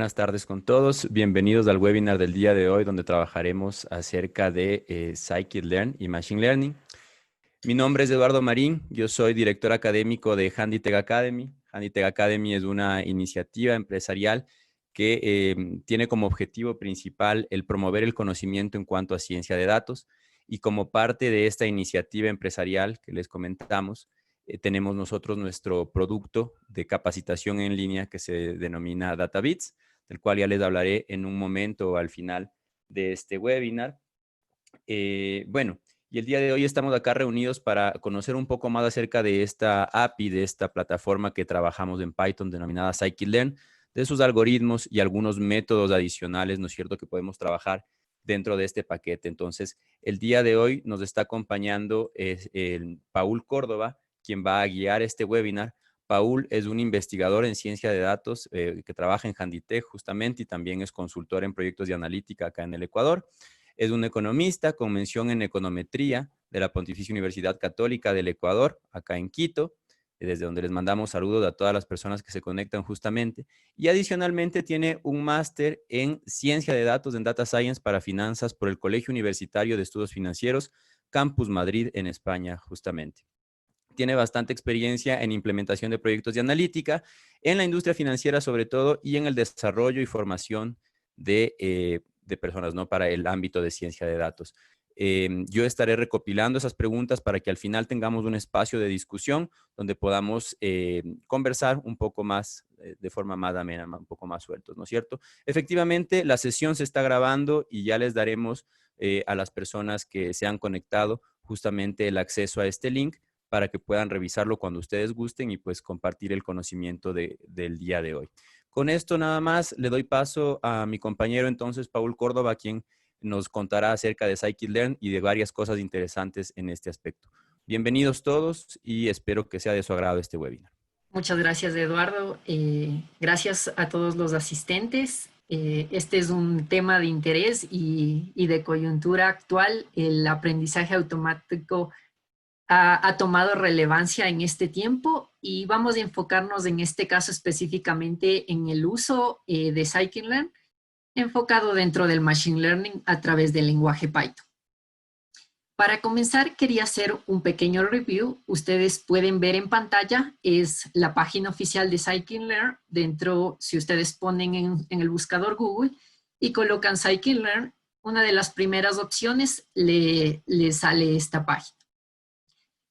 buenas tardes con todos. Bienvenidos al webinar del día de hoy, donde trabajaremos acerca de Scikit-Learn y Machine Learning. Mi nombre es Eduardo Marín, yo soy director académico de Handitech Academy. Handitech Academy es una iniciativa empresarial que tiene como objetivo principal el promover el conocimiento en cuanto a ciencia de datos, y como parte de esta iniciativa empresarial que les comentamos, tenemos nosotros nuestro producto de capacitación en línea que se denomina DataBits, del cual ya les hablaré en un momento al final de este webinar. Bueno, y el día de hoy estamos acá reunidos para conocer un poco más acerca de esta API, de esta plataforma que trabajamos en Python denominada Scikit-Learn, de sus algoritmos y algunos métodos adicionales, ¿no es cierto?, que podemos trabajar dentro de este paquete. Entonces, el día de hoy nos está acompañando el Paul Córdoba, quien va a guiar este webinar. Paul es un investigador en ciencia de datos que trabaja en Handitech justamente, y también es consultor en proyectos de analítica acá en el Ecuador. Es un economista con mención en econometría de la Pontificia Universidad Católica del Ecuador, acá en Quito, desde donde les mandamos saludos a todas las personas que se conectan justamente. Y adicionalmente tiene un máster en Ciencia de Datos, en Data Science para Finanzas por el Colegio Universitario de Estudios Financieros, Campus Madrid, en España, justamente. Tiene bastante experiencia en implementación de proyectos de analítica, en la industria financiera sobre todo, y en el desarrollo y formación de personas, ¿no?, para el ámbito de ciencia de datos. Yo estaré recopilando esas preguntas para que al final tengamos un espacio de discusión donde podamos conversar un poco más, de forma más amena, un poco más sueltos, ¿no es cierto? Efectivamente, la sesión se está grabando y ya les daremos a las personas que se han conectado justamente el acceso a este link para que puedan revisarlo cuando ustedes gusten y pues compartir el conocimiento del día de hoy. Con esto nada más le doy paso a mi compañero entonces, Paul Córdoba, quien nos contará acerca de Scikit-Learn y de varias cosas interesantes en este aspecto. Bienvenidos todos y espero que sea de su agrado este webinar. Muchas gracias, Eduardo. Gracias a todos los asistentes. Este es un tema de interés y de coyuntura actual. El aprendizaje automático ha tomado relevancia en este tiempo y vamos a enfocarnos en este caso específicamente en el uso de Scikit-Learn enfocado dentro del Machine Learning a través del lenguaje Python. Para comenzar, quería hacer un pequeño review. Ustedes pueden ver en pantalla, es la página oficial de Scikit-Learn. Dentro, si ustedes ponen en el buscador Google y colocan Scikit-Learn, una de las primeras opciones le sale esta página.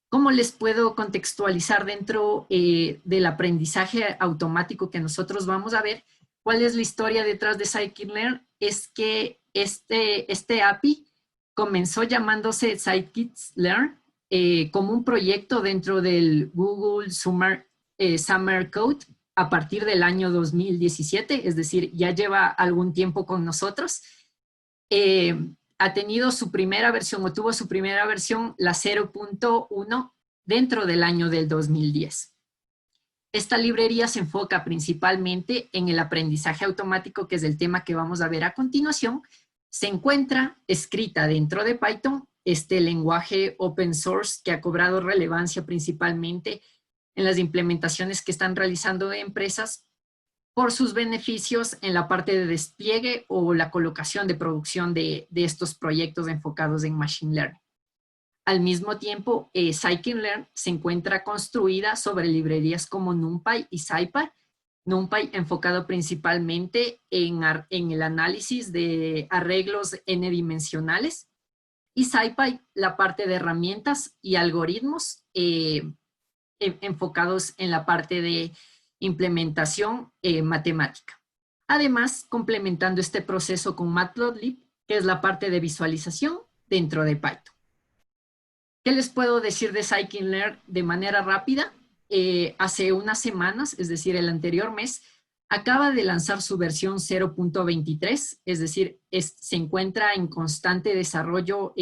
¿Cómo les puedo contextualizar dentro del aprendizaje automático que nosotros vamos a ver? ¿Cuál es la historia detrás de Scikit-Learn? Es que este API comenzó llamándose Scikit-Learn como un proyecto dentro del Google Summer Code a partir del año 2017, es decir, ya lleva algún tiempo con nosotros. Ha tenido su primera versión o tuvo su primera versión, la 0.1, dentro del año del 2010. Esta librería se enfoca principalmente en el aprendizaje automático, que es el tema que vamos a ver a continuación. Se encuentra escrita dentro de Python, este lenguaje open source que ha cobrado relevancia principalmente en las implementaciones que están realizando empresas por sus beneficios en la parte de despliegue o la colocación de producción de estos proyectos enfocados en Machine Learning. Al mismo tiempo, Scikit-Learn se encuentra construida sobre librerías como NumPy y SciPy. NumPy enfocado principalmente en el análisis de arreglos n-dimensionales, y SciPy la parte de herramientas y algoritmos enfocados en la parte de implementación matemática. Además, complementando este proceso con Matplotlib, que es la parte de visualización dentro de Python. ¿Qué les puedo decir de Scikit-Learn de manera rápida? Hace unas semanas, es decir, el anterior mes, acaba de lanzar su versión 0.23, es decir, se encuentra en constante desarrollo.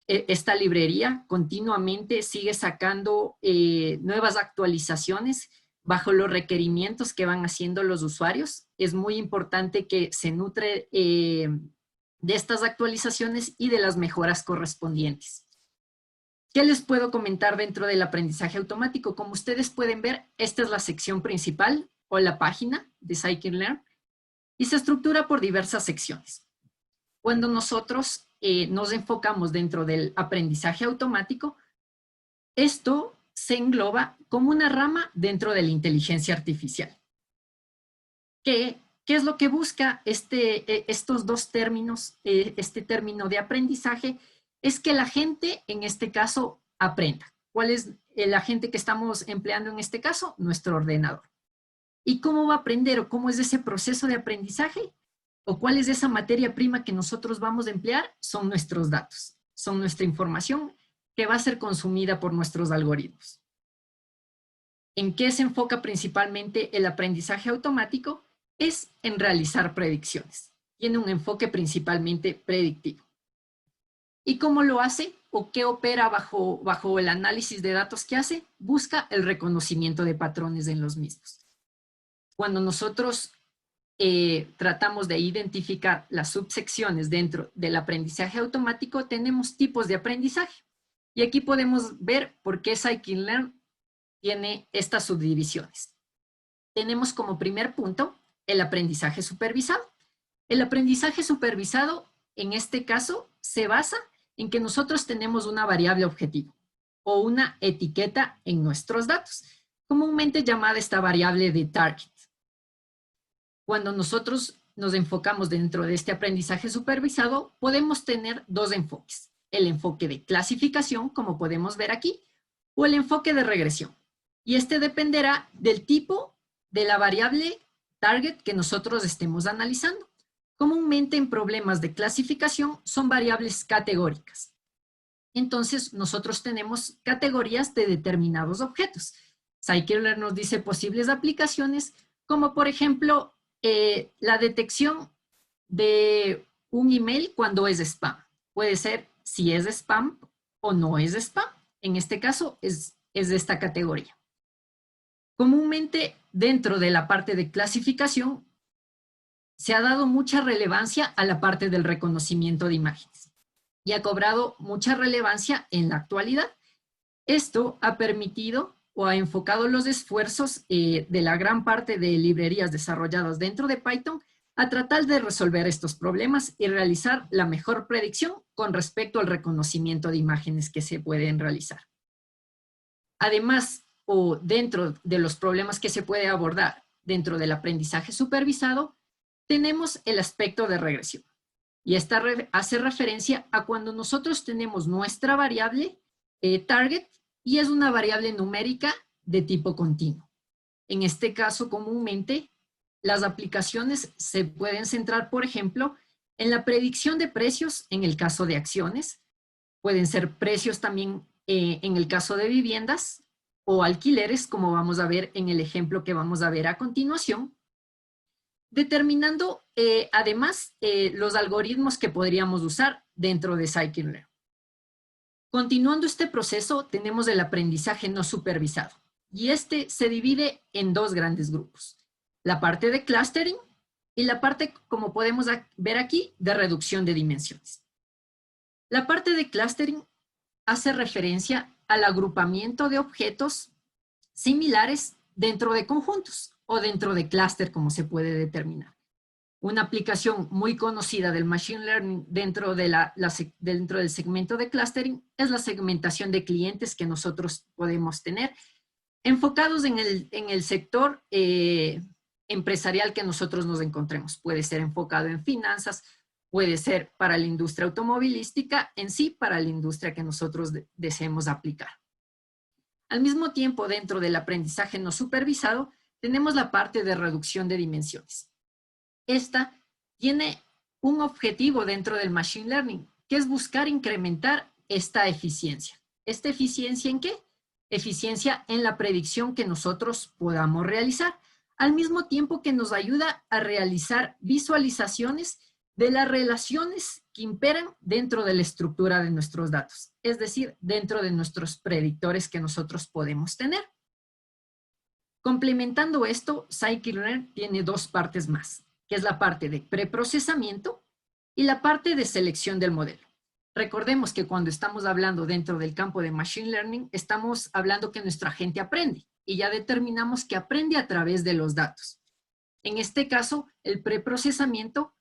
Esta librería continuamente sigue sacando nuevas actualizaciones bajo los requerimientos que van haciendo los usuarios. Es muy importante que se nutre de estas actualizaciones y de las mejoras correspondientes. ¿Qué les puedo comentar dentro del aprendizaje automático? Como ustedes pueden ver, esta es la sección principal o la página de Scikit-Learn. y se estructura por diversas secciones. Cuando nosotros nos enfocamos dentro del aprendizaje automático, esto se engloba como una rama dentro de la inteligencia artificial. ¿Qué es lo que busca estos dos términos? Este término de aprendizaje es que la gente, en este caso, aprenda. ¿Cuál es el agente que estamos empleando en este caso? Nuestro ordenador. ¿Y cómo va a aprender o cómo es ese proceso de aprendizaje? ¿O cuál es esa materia prima que nosotros vamos a emplear? Son nuestros datos, son nuestra información que va a ser consumida por nuestros algoritmos. ¿En qué se enfoca principalmente el aprendizaje automático? Es en realizar predicciones. Tiene un enfoque principalmente predictivo. ¿Y cómo lo hace? ¿O qué opera bajo el análisis de datos que hace? Busca el reconocimiento de patrones en los mismos. Cuando nosotros tratamos de identificar las subsecciones dentro del aprendizaje automático, tenemos tipos de aprendizaje. Y aquí podemos ver por qué Scikit-Learn tiene estas subdivisiones. Tenemos como primer punto el aprendizaje supervisado. El aprendizaje supervisado, en este caso, se basa en que nosotros tenemos una variable objetivo o una etiqueta en nuestros datos, comúnmente llamada esta variable de target. Cuando nosotros nos enfocamos dentro de este aprendizaje supervisado, podemos tener dos enfoques. El enfoque de clasificación, como podemos ver aquí, o el enfoque de regresión. Y este dependerá del tipo de la variable target que nosotros estemos analizando. Comúnmente en problemas de clasificación son variables categóricas. Entonces, nosotros tenemos categorías de determinados objetos. Scikit-Learn nos dice posibles aplicaciones, como por ejemplo, la detección de un email cuando es spam. Puede ser si es spam o no es spam. En este caso, es de esta categoría. Comúnmente, dentro de la parte de clasificación, se ha dado mucha relevancia a la parte del reconocimiento de imágenes y ha cobrado mucha relevancia en la actualidad. Esto ha permitido o ha enfocado los esfuerzos de la gran parte de librerías desarrolladas dentro de Python a tratar de resolver estos problemas y realizar la mejor predicción con respecto al reconocimiento de imágenes que se pueden realizar. Además, o dentro de los problemas que se puede abordar dentro del aprendizaje supervisado, tenemos el aspecto de regresión. Y esta hace referencia a cuando nosotros tenemos nuestra variable target y es una variable numérica de tipo continuo. En este caso, comúnmente, las aplicaciones se pueden centrar, por ejemplo, en la predicción de precios en el caso de acciones. Pueden ser precios también en el caso de viviendas o alquileres, como vamos a ver en el ejemplo que vamos a ver a continuación. Determinando, además, los algoritmos que podríamos usar dentro de Scikit-Learn. Continuando este proceso, tenemos el aprendizaje no supervisado. Y este se divide en dos grandes grupos. La parte de clustering y la parte, como podemos ver aquí, de reducción de dimensiones. La parte de clustering hace referencia al agrupamiento de objetos similares dentro de conjuntos o dentro de clúster, como se puede determinar. Una aplicación muy conocida del Machine Learning dentro del segmento de clustering es la segmentación de clientes que nosotros podemos tener, enfocados en el sector empresarial que nosotros nos encontremos. Puede ser enfocado en finanzas, puede ser para la industria automovilística, en sí para la industria que nosotros deseemos aplicar. Al mismo tiempo, dentro del aprendizaje no supervisado, tenemos la parte de reducción de dimensiones. Esta tiene un objetivo dentro del Machine Learning, que es buscar incrementar esta eficiencia. ¿Esta eficiencia en qué? Eficiencia en la predicción que nosotros podamos realizar, al mismo tiempo que nos ayuda a realizar visualizaciones de las relaciones que imperan dentro de la estructura de nuestros datos, es decir, dentro de nuestros predictores que nosotros podemos tener. Complementando esto, Scikit-Learn tiene dos partes más, que es la parte de preprocesamiento y la parte de selección del modelo. Recordemos que cuando estamos hablando dentro del campo de Machine Learning, estamos hablando que nuestro agente aprende y ya determinamos que aprende a través de los datos. En este caso, el preprocesamiento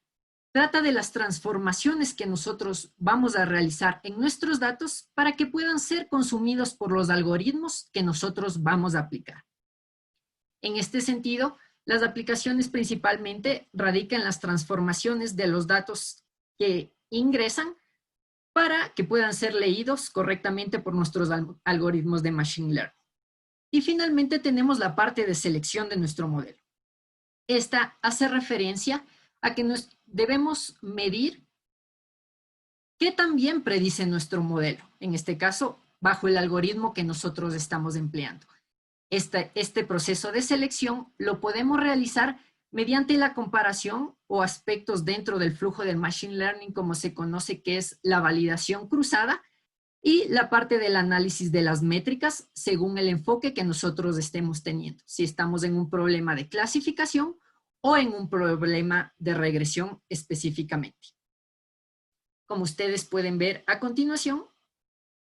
trata de las transformaciones que nosotros vamos a realizar en nuestros datos para que puedan ser consumidos por los algoritmos que nosotros vamos a aplicar. En este sentido, las aplicaciones principalmente radican en las transformaciones de los datos que ingresan para que puedan ser leídos correctamente por nuestros algoritmos de Machine Learning. Y finalmente tenemos la parte de selección de nuestro modelo. Esta hace referencia a que debemos medir qué tan bien predice nuestro modelo, en este caso, bajo el algoritmo que nosotros estamos empleando. Este proceso de selección lo podemos realizar mediante la comparación o aspectos dentro del flujo del Machine Learning, como se conoce, que es la validación cruzada, y la parte del análisis de las métricas según el enfoque que nosotros estemos teniendo. Si estamos en un problema de clasificación o en un problema de regresión específicamente. Como ustedes pueden ver a continuación,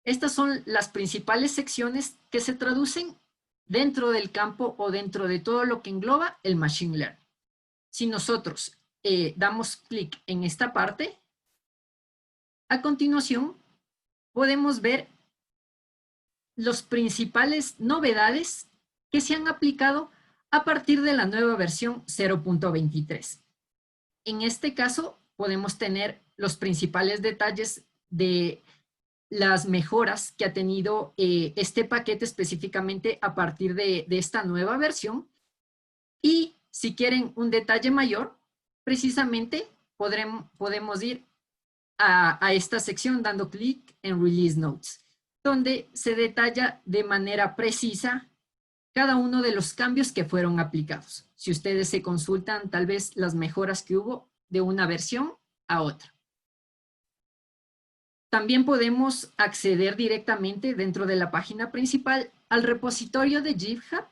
estas son las principales secciones que se traducen dentro del campo o dentro de todo lo que engloba el Machine Learning. Si nosotros damos clic en esta parte, a continuación podemos ver las principales novedades que se han aplicado a partir de la nueva versión 0.23. En este caso, podemos tener los principales detalles de las mejoras que ha tenido este paquete específicamente a partir de esta nueva versión. Y si quieren un detalle mayor, precisamente podemos ir a esta sección dando clic en Release Notes, donde se detalla de manera precisa cada uno de los cambios que fueron aplicados. Si ustedes se consultan tal vez las mejoras que hubo de una versión a otra. También podemos acceder directamente dentro de la página principal al repositorio de GitHub,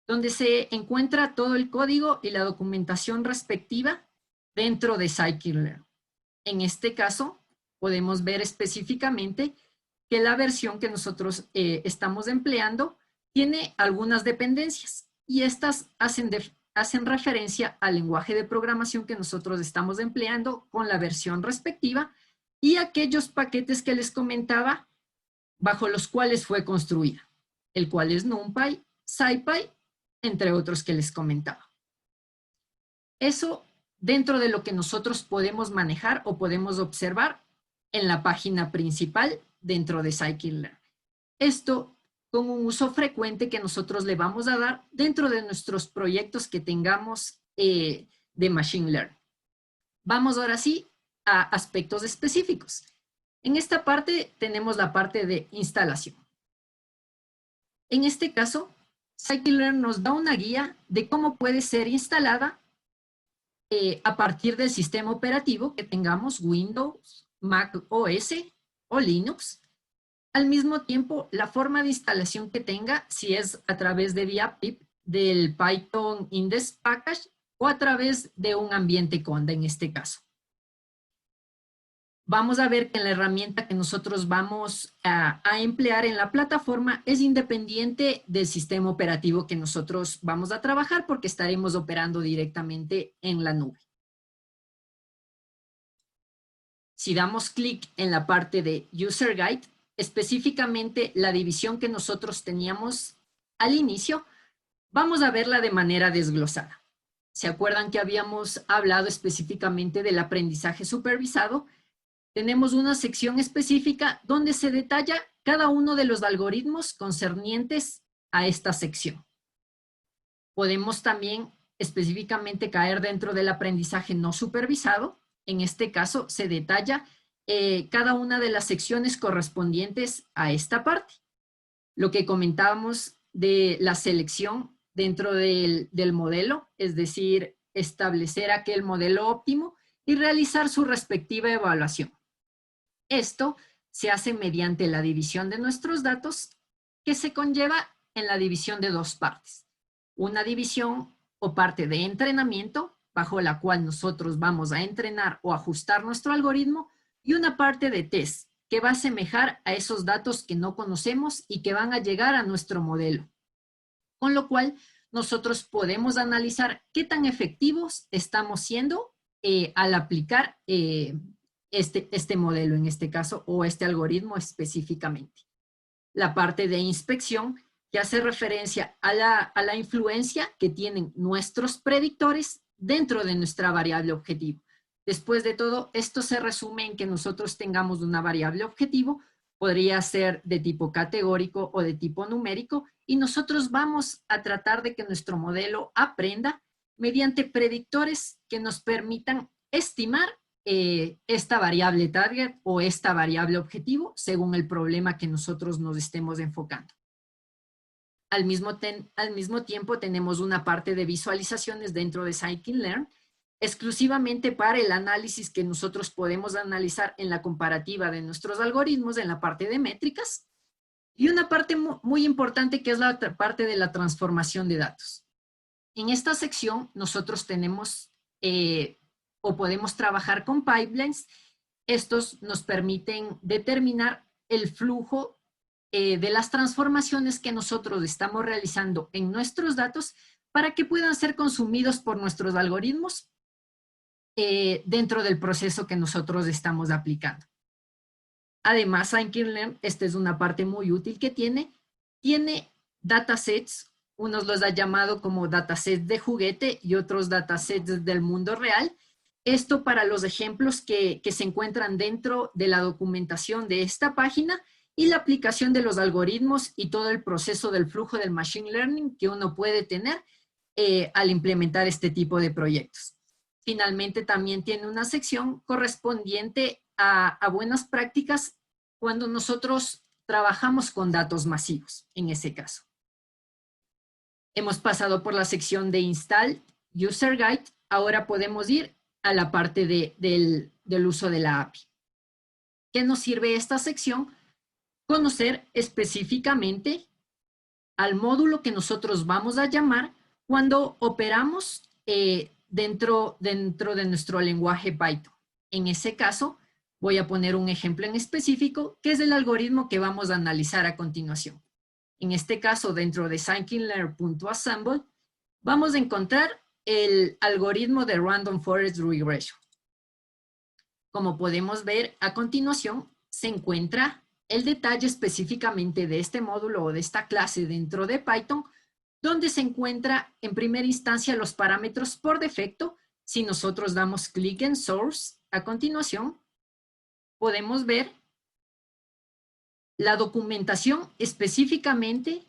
donde se encuentra todo el código y la documentación respectiva dentro de Scikit-Learn. En este caso, podemos ver específicamente que la versión que nosotros estamos empleando tiene algunas dependencias y estas hacen referencia al lenguaje de programación que nosotros estamos empleando con la versión respectiva y aquellos paquetes que les comentaba bajo los cuales fue construida, el cual es NumPy, SciPy, entre otros que les comentaba. Eso dentro de lo que nosotros podemos manejar o podemos observar en la página principal dentro de Scikit-Learn. Esto con un uso frecuente que nosotros le vamos a dar dentro de nuestros proyectos que tengamos de Machine Learning. Vamos ahora sí a aspectos específicos. En esta parte tenemos la parte de instalación. En este caso, Scikit-Learn nos da una guía de cómo puede ser instalada a partir del sistema operativo que tengamos, Windows, Mac OS o Linux. Al mismo tiempo, la forma de instalación que tenga, si es a través de vía pip, del Python Index Package o a través de un ambiente Conda en este caso. Vamos a ver que la herramienta que nosotros vamos a emplear en la plataforma es independiente del sistema operativo que nosotros vamos a trabajar porque estaremos operando directamente en la nube. Si damos clic en la parte de User Guide, específicamente la división que nosotros teníamos al inicio, vamos a verla de manera desglosada. ¿Se acuerdan que habíamos hablado específicamente del aprendizaje supervisado? Tenemos una sección específica donde se detalla cada uno de los algoritmos concernientes a esta sección. Podemos también específicamente caer dentro del aprendizaje no supervisado. En este caso se detalla cada una de las secciones correspondientes a esta parte. Lo que comentábamos de la selección dentro del modelo, es decir, establecer aquel modelo óptimo y realizar su respectiva evaluación. Esto se hace mediante la división de nuestros datos que se conlleva en la división de dos partes. Una división o parte de entrenamiento, bajo la cual nosotros vamos a entrenar o ajustar nuestro algoritmo, y una parte de test, que va a asemejar a esos datos que no conocemos y que van a llegar a nuestro modelo. Con lo cual, nosotros podemos analizar qué tan efectivos estamos siendo al aplicar este modelo en este caso o este algoritmo específicamente. La parte de inspección que hace referencia a la influencia que tienen nuestros predictores dentro de nuestra variable objetivo. Después de todo, esto se resume en que nosotros tengamos una variable objetivo, podría ser de tipo categórico o de tipo numérico, y nosotros vamos a tratar de que nuestro modelo aprenda mediante predictores que nos permitan estimar esta variable target o esta variable objetivo según el problema que nosotros nos estemos enfocando. Al mismo tiempo tenemos una parte de visualizaciones dentro de Scikit-Learn exclusivamente para el análisis que nosotros podemos analizar en la comparativa de nuestros algoritmos en la parte de métricas y una parte muy importante que es la parte de la transformación de datos. En esta sección nosotros tenemos o podemos trabajar con pipelines. Estos nos permiten determinar el flujo de las transformaciones que nosotros estamos realizando en nuestros datos para que puedan ser consumidos por nuestros algoritmos dentro del proceso que nosotros estamos aplicando. Además, Scikit-Learn, esta es una parte muy útil que tiene datasets, unos los ha llamado como datasets de juguete y otros datasets del mundo real. Esto para los ejemplos que se encuentran dentro de la documentación de esta página y la aplicación de los algoritmos y todo el proceso del flujo del machine learning que uno puede tener al implementar este tipo de proyectos. Finalmente, también tiene una sección correspondiente a buenas prácticas cuando nosotros trabajamos con datos masivos, en ese caso. Hemos pasado por la sección de Install User Guide, ahora podemos ir a la parte del uso de la API. ¿Qué nos sirve esta sección? Conocer específicamente al módulo que nosotros vamos a llamar cuando operamos dentro de nuestro lenguaje Python. En ese caso, voy a poner un ejemplo en específico, que es el algoritmo que vamos a analizar a continuación. En este caso, dentro de scikit-learn.assemble, vamos a encontrar el algoritmo de Random Forest Regression. Como podemos ver, a continuación se encuentra el detalle específicamente de este módulo o de esta clase dentro de Python, donde se encuentra en primera instancia los parámetros por defecto. Si nosotros damos clic en Source, a continuación, podemos ver la documentación específicamente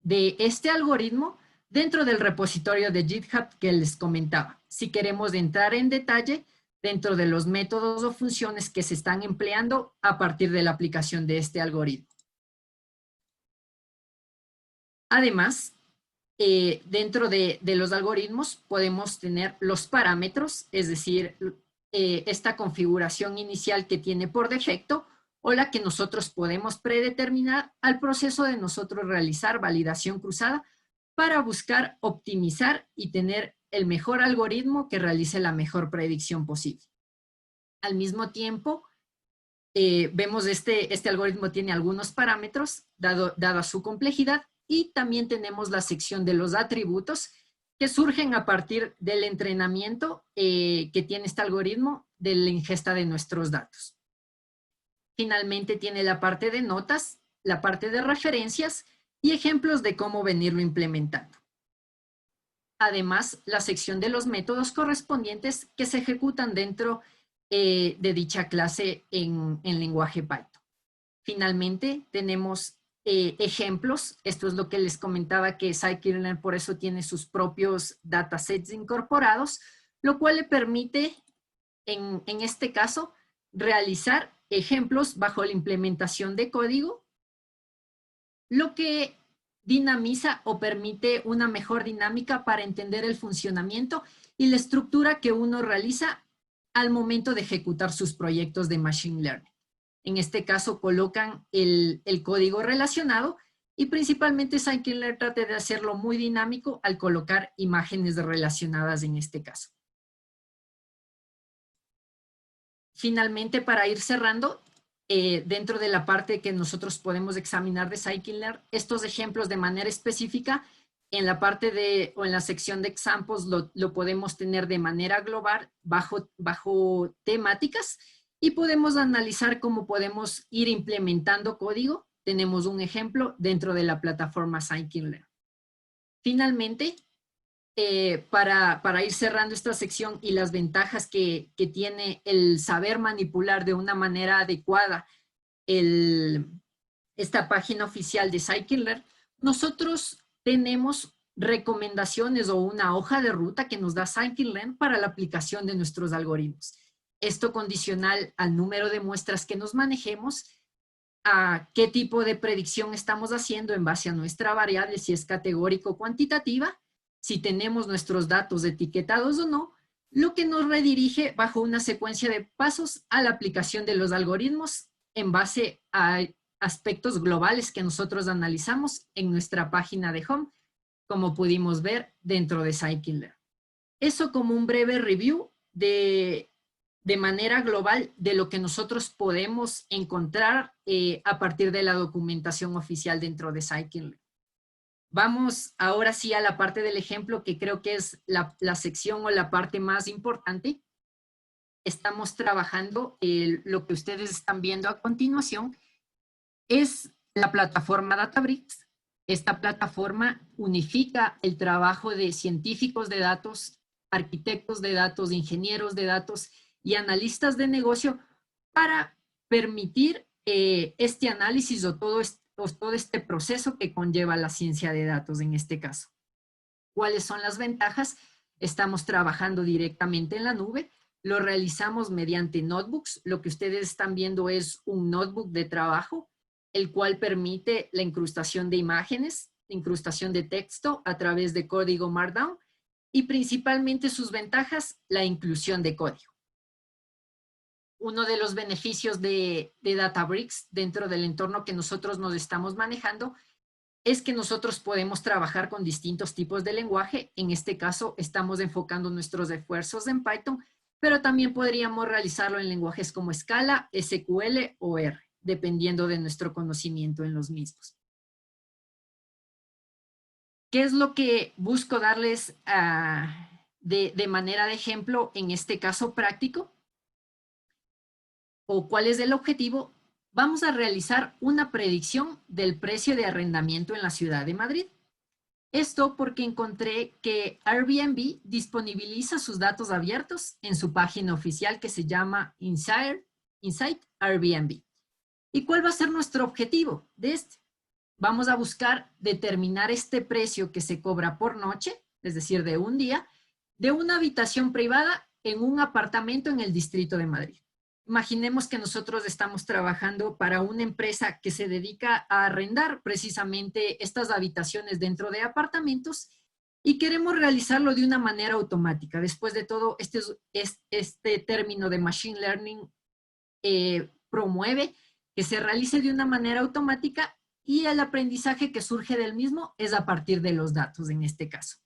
de este algoritmo dentro del repositorio de GitHub que les comentaba. Si queremos entrar en detalle dentro de los métodos o funciones que se están empleando a partir de la aplicación de este algoritmo. Además, dentro de los algoritmos podemos tener los parámetros, es decir, esta configuración inicial que tiene por defecto o la que nosotros podemos predeterminar al proceso de nosotros realizar validación cruzada para buscar optimizar y tener el mejor algoritmo que realice la mejor predicción posible. Al mismo tiempo, vemos este algoritmo tiene algunos parámetros dada su complejidad y también tenemos la sección de los atributos que surgen a partir del entrenamiento que tiene este algoritmo de la ingesta de nuestros datos. Finalmente tiene la parte de notas, la parte de referencias y ejemplos de cómo venirlo implementando. Además, la sección de los métodos correspondientes que se ejecutan dentro de dicha clase en lenguaje Python. Finalmente, tenemos ejemplos. Esto es lo que les comentaba, que Scikit-Learn por eso tiene sus propios datasets incorporados, lo cual le permite, en este caso, realizar ejemplos bajo la implementación de código, lo que dinamiza o permite una mejor dinámica para entender el funcionamiento y la estructura que uno realiza al momento de ejecutar sus proyectos de Machine Learning. En este caso colocan el código relacionado y principalmente Scikit-Learn trata de hacerlo muy dinámico al colocar imágenes relacionadas en este caso. Finalmente, para ir cerrando, dentro de la parte que nosotros podemos examinar de Scikit-Learn, estos ejemplos de manera específica en la parte de, o en la sección de examples lo podemos tener de manera global bajo temáticas y podemos analizar cómo podemos ir implementando código. Tenemos un ejemplo dentro de la plataforma Scikit-Learn. Finalmente, para ir cerrando esta sección y las ventajas que tiene el saber manipular de una manera adecuada esta página oficial de Scikit-Learn, nosotros tenemos recomendaciones o una hoja de ruta que nos da Scikit-Learn para la aplicación de nuestros algoritmos. Esto condicional al número de muestras que nos manejemos, a qué tipo de predicción estamos haciendo en base a nuestra variable, si es categórico o cuantitativa, si tenemos nuestros datos etiquetados o no, lo que nos redirige bajo una secuencia de pasos a la aplicación de los algoritmos en base a aspectos globales que nosotros analizamos en nuestra página de Home, como pudimos ver dentro de Scikit-Learn. Eso como un breve review de manera global de lo que nosotros podemos encontrar a partir de la documentación oficial dentro de Scikit-Learn. Vamos ahora sí a la parte del ejemplo, que creo que es la sección o la parte más importante. Estamos trabajando, lo que ustedes están viendo a continuación, es la plataforma Databricks. Esta plataforma unifica el trabajo de científicos de datos, arquitectos de datos, ingenieros de datos y analistas de negocio para permitir este análisis o todo este proceso que conlleva la ciencia de datos en este caso. ¿Cuáles son las ventajas? Estamos trabajando directamente en la nube, lo realizamos mediante notebooks. Lo que ustedes están viendo es un notebook de trabajo, el cual permite la incrustación de imágenes, incrustación de texto a través de código Markdown y principalmente sus ventajas, la inclusión de código. Uno de los beneficios de Databricks dentro del entorno que nosotros nos estamos manejando es que nosotros podemos trabajar con distintos tipos de lenguaje. En este caso, estamos enfocando nuestros esfuerzos en Python, pero también podríamos realizarlo en lenguajes como Scala, SQL o R, dependiendo de nuestro conocimiento en los mismos. ¿Qué es lo que busco darles de manera de ejemplo en este caso práctico? ¿O cuál es el objetivo? Vamos a realizar una predicción del precio de arrendamiento en la ciudad de Madrid. Esto porque encontré que Airbnb disponibiliza sus datos abiertos en su página oficial que se llama Inside Airbnb. ¿Y cuál va a ser nuestro objetivo de este? Vamos a buscar determinar este precio que se cobra por noche, es decir, de un día, de una habitación privada en un apartamento en el Distrito de Madrid. Imaginemos que nosotros estamos trabajando para una empresa que se dedica a arrendar precisamente estas habitaciones dentro de apartamentos y queremos realizarlo de una manera automática. Después de todo, este término de Machine Learning promueve que se realice de una manera automática y el aprendizaje que surge del mismo es a partir de los datos en este caso.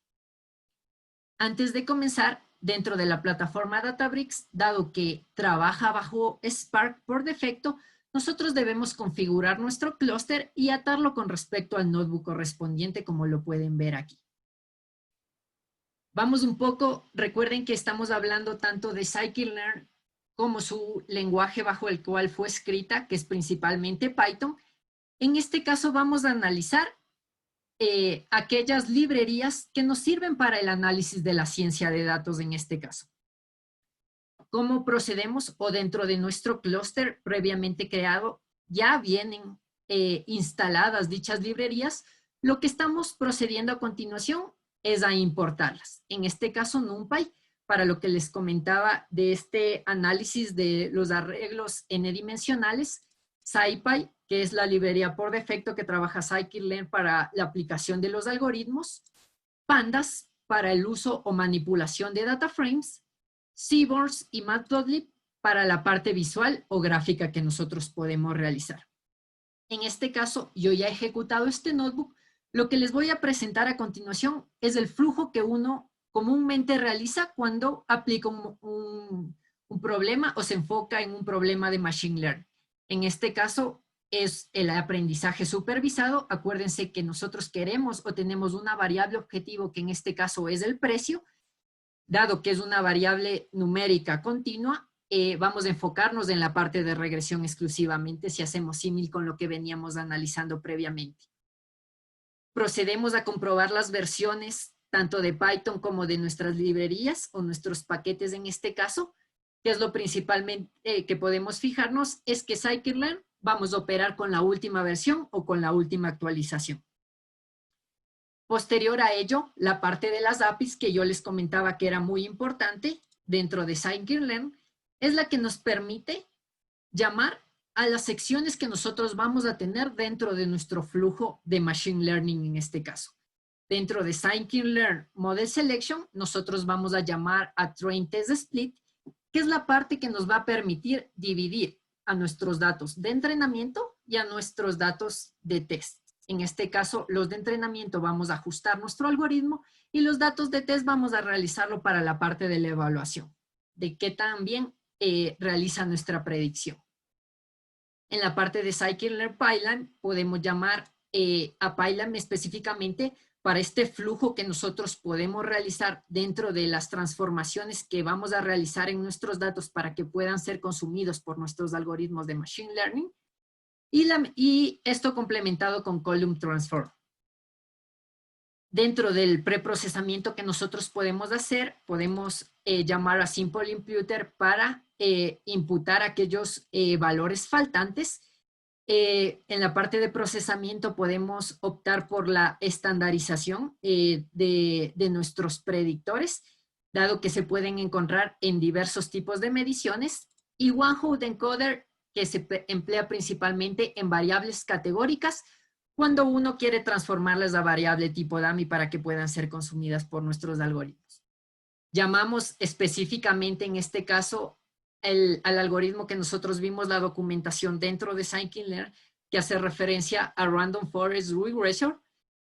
Antes de comenzar, dentro de la plataforma Databricks, dado que trabaja bajo Spark por defecto, nosotros debemos configurar nuestro clúster y atarlo con respecto al notebook correspondiente, como lo pueden ver aquí. Vamos un poco, recuerden que estamos hablando tanto de Scikit-Learn como su lenguaje bajo el cual fue escrita, que es principalmente Python. En este caso vamos a analizar aquellas librerías que nos sirven para el análisis de la ciencia de datos en este caso. ¿Cómo procedemos? O dentro de nuestro clúster previamente creado, ya vienen instaladas dichas librerías. Lo que estamos procediendo a continuación es a importarlas. En este caso, NumPy, para lo que les comentaba de este análisis de los arreglos n-dimensionales, SciPy, que es la librería por defecto que trabaja Scikit-Learn para la aplicación de los algoritmos, Pandas para el uso o manipulación de data frames, Seaborns y Matplotlib para la parte visual o gráfica que nosotros podemos realizar. En este caso, yo ya he ejecutado este notebook. Lo que les voy a presentar a continuación es el flujo que uno comúnmente realiza cuando aplica un problema o se enfoca en un problema de Machine Learning. En este caso, es el aprendizaje supervisado. Acuérdense que nosotros queremos o tenemos una variable objetivo que en este caso es el precio. Dado que es una variable numérica continua, vamos a enfocarnos en la parte de regresión exclusivamente si hacemos símil con lo que veníamos analizando previamente. Procedemos a comprobar las versiones tanto de Python como de nuestras librerías o nuestros paquetes en este caso, que es lo principalmente que podemos fijarnos, es que scikit-learn vamos a operar con la última versión o con la última actualización. Posterior a ello, la parte de las APIs que yo les comentaba que era muy importante dentro de scikit-learn es la que nos permite llamar a las secciones que nosotros vamos a tener dentro de nuestro flujo de Machine Learning en este caso. Dentro de scikit-learn Model Selection, nosotros vamos a llamar a Train Test Split, que es la parte que nos va a permitir dividir a nuestros datos de entrenamiento y a nuestros datos de test. En este caso, los de entrenamiento vamos a ajustar nuestro algoritmo y los datos de test vamos a realizarlo para la parte de la evaluación, de qué tan bien realiza nuestra predicción. En la parte de scikit-learn Python podemos llamar a Python específicamente para este flujo que nosotros podemos realizar dentro de las transformaciones que vamos a realizar en nuestros datos para que puedan ser consumidos por nuestros algoritmos de Machine Learning. Y esto complementado con Column Transform. Dentro del preprocesamiento que nosotros podemos hacer, podemos llamar a Simple Imputer para imputar aquellos valores faltantes. En la parte de procesamiento podemos optar por la estandarización de nuestros predictores, dado que se pueden encontrar en diversos tipos de mediciones. Y One-Hot Encoder, que se emplea principalmente en variables categóricas, cuando uno quiere transformarlas a variable tipo dummy para que puedan ser consumidas por nuestros algoritmos. Llamamos específicamente en este caso al algoritmo que nosotros vimos la documentación dentro de scikit-learn, que hace referencia a Random Forest Regressor.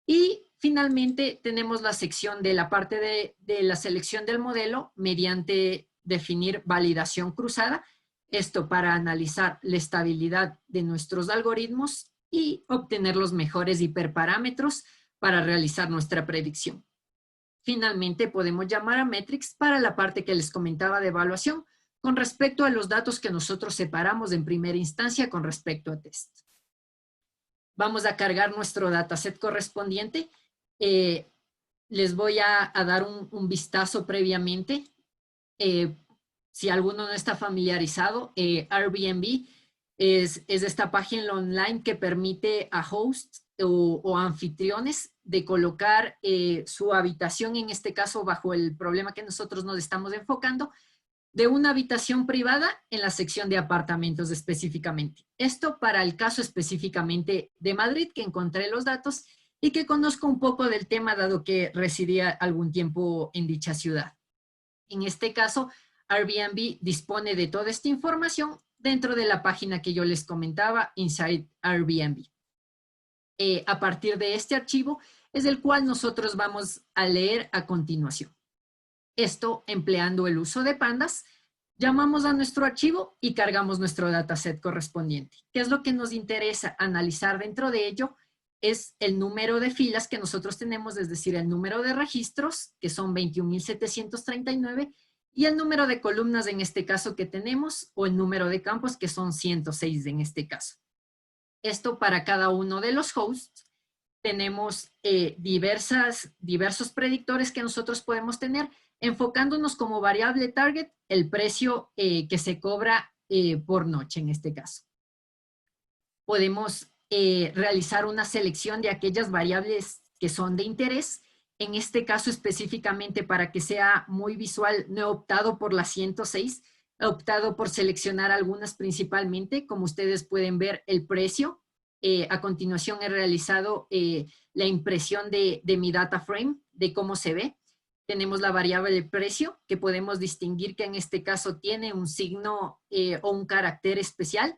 Y finalmente tenemos la sección de la parte de la selección del modelo mediante definir validación cruzada. Esto para analizar la estabilidad de nuestros algoritmos y obtener los mejores hiperparámetros para realizar nuestra predicción. Finalmente, podemos llamar a metrics para la parte que les comentaba de evaluación con respecto a los datos que nosotros separamos en primera instancia con respecto a test. Vamos a cargar nuestro dataset correspondiente. Les voy a dar un vistazo previamente. Si alguno no está familiarizado, Airbnb es esta página online que permite a hosts o anfitriones de colocar su habitación, en este caso bajo el problema que nosotros nos estamos enfocando, de una habitación privada en la sección de apartamentos específicamente. Esto para el caso específicamente de Madrid, que encontré los datos y que conozco un poco del tema dado que residía algún tiempo en dicha ciudad. En este caso, Airbnb dispone de toda esta información dentro de la página que yo les comentaba, Inside Airbnb. A partir de este archivo es el cual nosotros vamos a leer a continuación. Esto empleando el uso de pandas, llamamos a nuestro archivo y cargamos nuestro dataset correspondiente. ¿Qué es lo que nos interesa analizar dentro de ello? Es el número de filas que nosotros tenemos, es decir, el número de registros, que son 21.739, y el número de columnas en este caso que tenemos, o el número de campos, que son 106 en este caso. Esto para cada uno de los hosts. Tenemos diversos predictores que nosotros podemos tener, enfocándonos como variable target el precio que se cobra por noche en este caso. Podemos realizar una selección de aquellas variables que son de interés. En este caso específicamente, para que sea muy visual, no he optado por la 106, he optado por seleccionar algunas principalmente. Como ustedes pueden ver, el precio. A continuación he realizado la impresión de mi data frame, de cómo se ve. Tenemos la variable de precio, que podemos distinguir que en este caso tiene un signo o un carácter especial.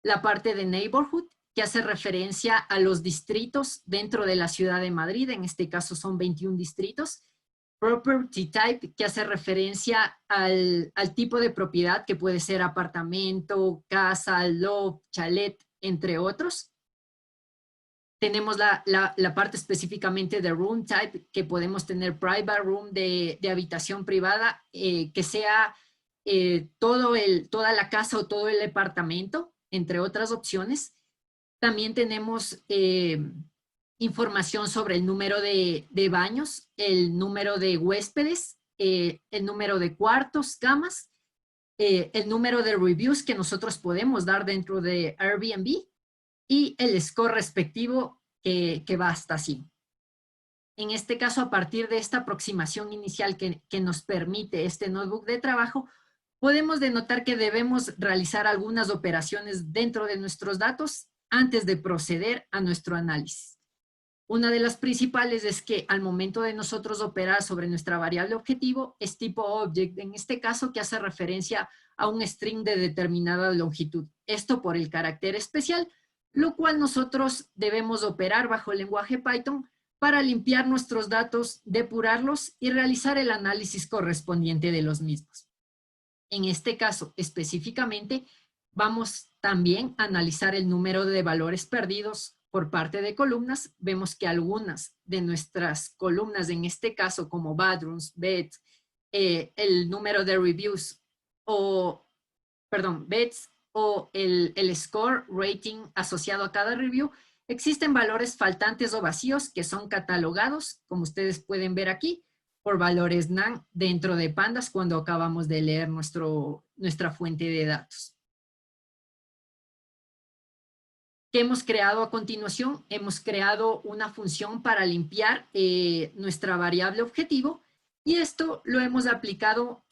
La parte de neighborhood, que hace referencia a los distritos dentro de la ciudad de Madrid. En este caso son 21 distritos. Property type, que hace referencia al tipo de propiedad, que puede ser apartamento, casa, loft, chalet, entre otros. Tenemos la parte específicamente de room type, que podemos tener private room de habitación privada, que sea toda la casa o todo el departamento, entre otras opciones. También tenemos información sobre el número de baños, el número de huéspedes, el número de cuartos, camas, el número de reviews que nosotros podemos dar dentro de Airbnb y el score respectivo que va hasta 100. En este caso, a partir de esta aproximación inicial que nos permite este notebook de trabajo, podemos denotar que debemos realizar algunas operaciones dentro de nuestros datos antes de proceder a nuestro análisis. Una de las principales es que al momento de nosotros operar sobre nuestra variable objetivo es tipo object, en este caso que hace referencia a un string de determinada longitud. Esto por el carácter especial, lo cual nosotros debemos operar bajo el lenguaje Python para limpiar nuestros datos, depurarlos y realizar el análisis correspondiente de los mismos. En este caso, específicamente, vamos también a analizar el número de valores perdidos por parte de columnas. Vemos que algunas de nuestras columnas, en este caso como bathrooms, beds, el número de reviews beds o el score rating asociado a cada review, existen valores faltantes o vacíos que son catalogados, como ustedes pueden ver aquí, por valores NaN dentro de Pandas cuando acabamos de leer nuestra fuente de datos. ¿Qué hemos creado a continuación? Hemos creado una función para limpiar nuestra variable objetivo y esto lo hemos aplicado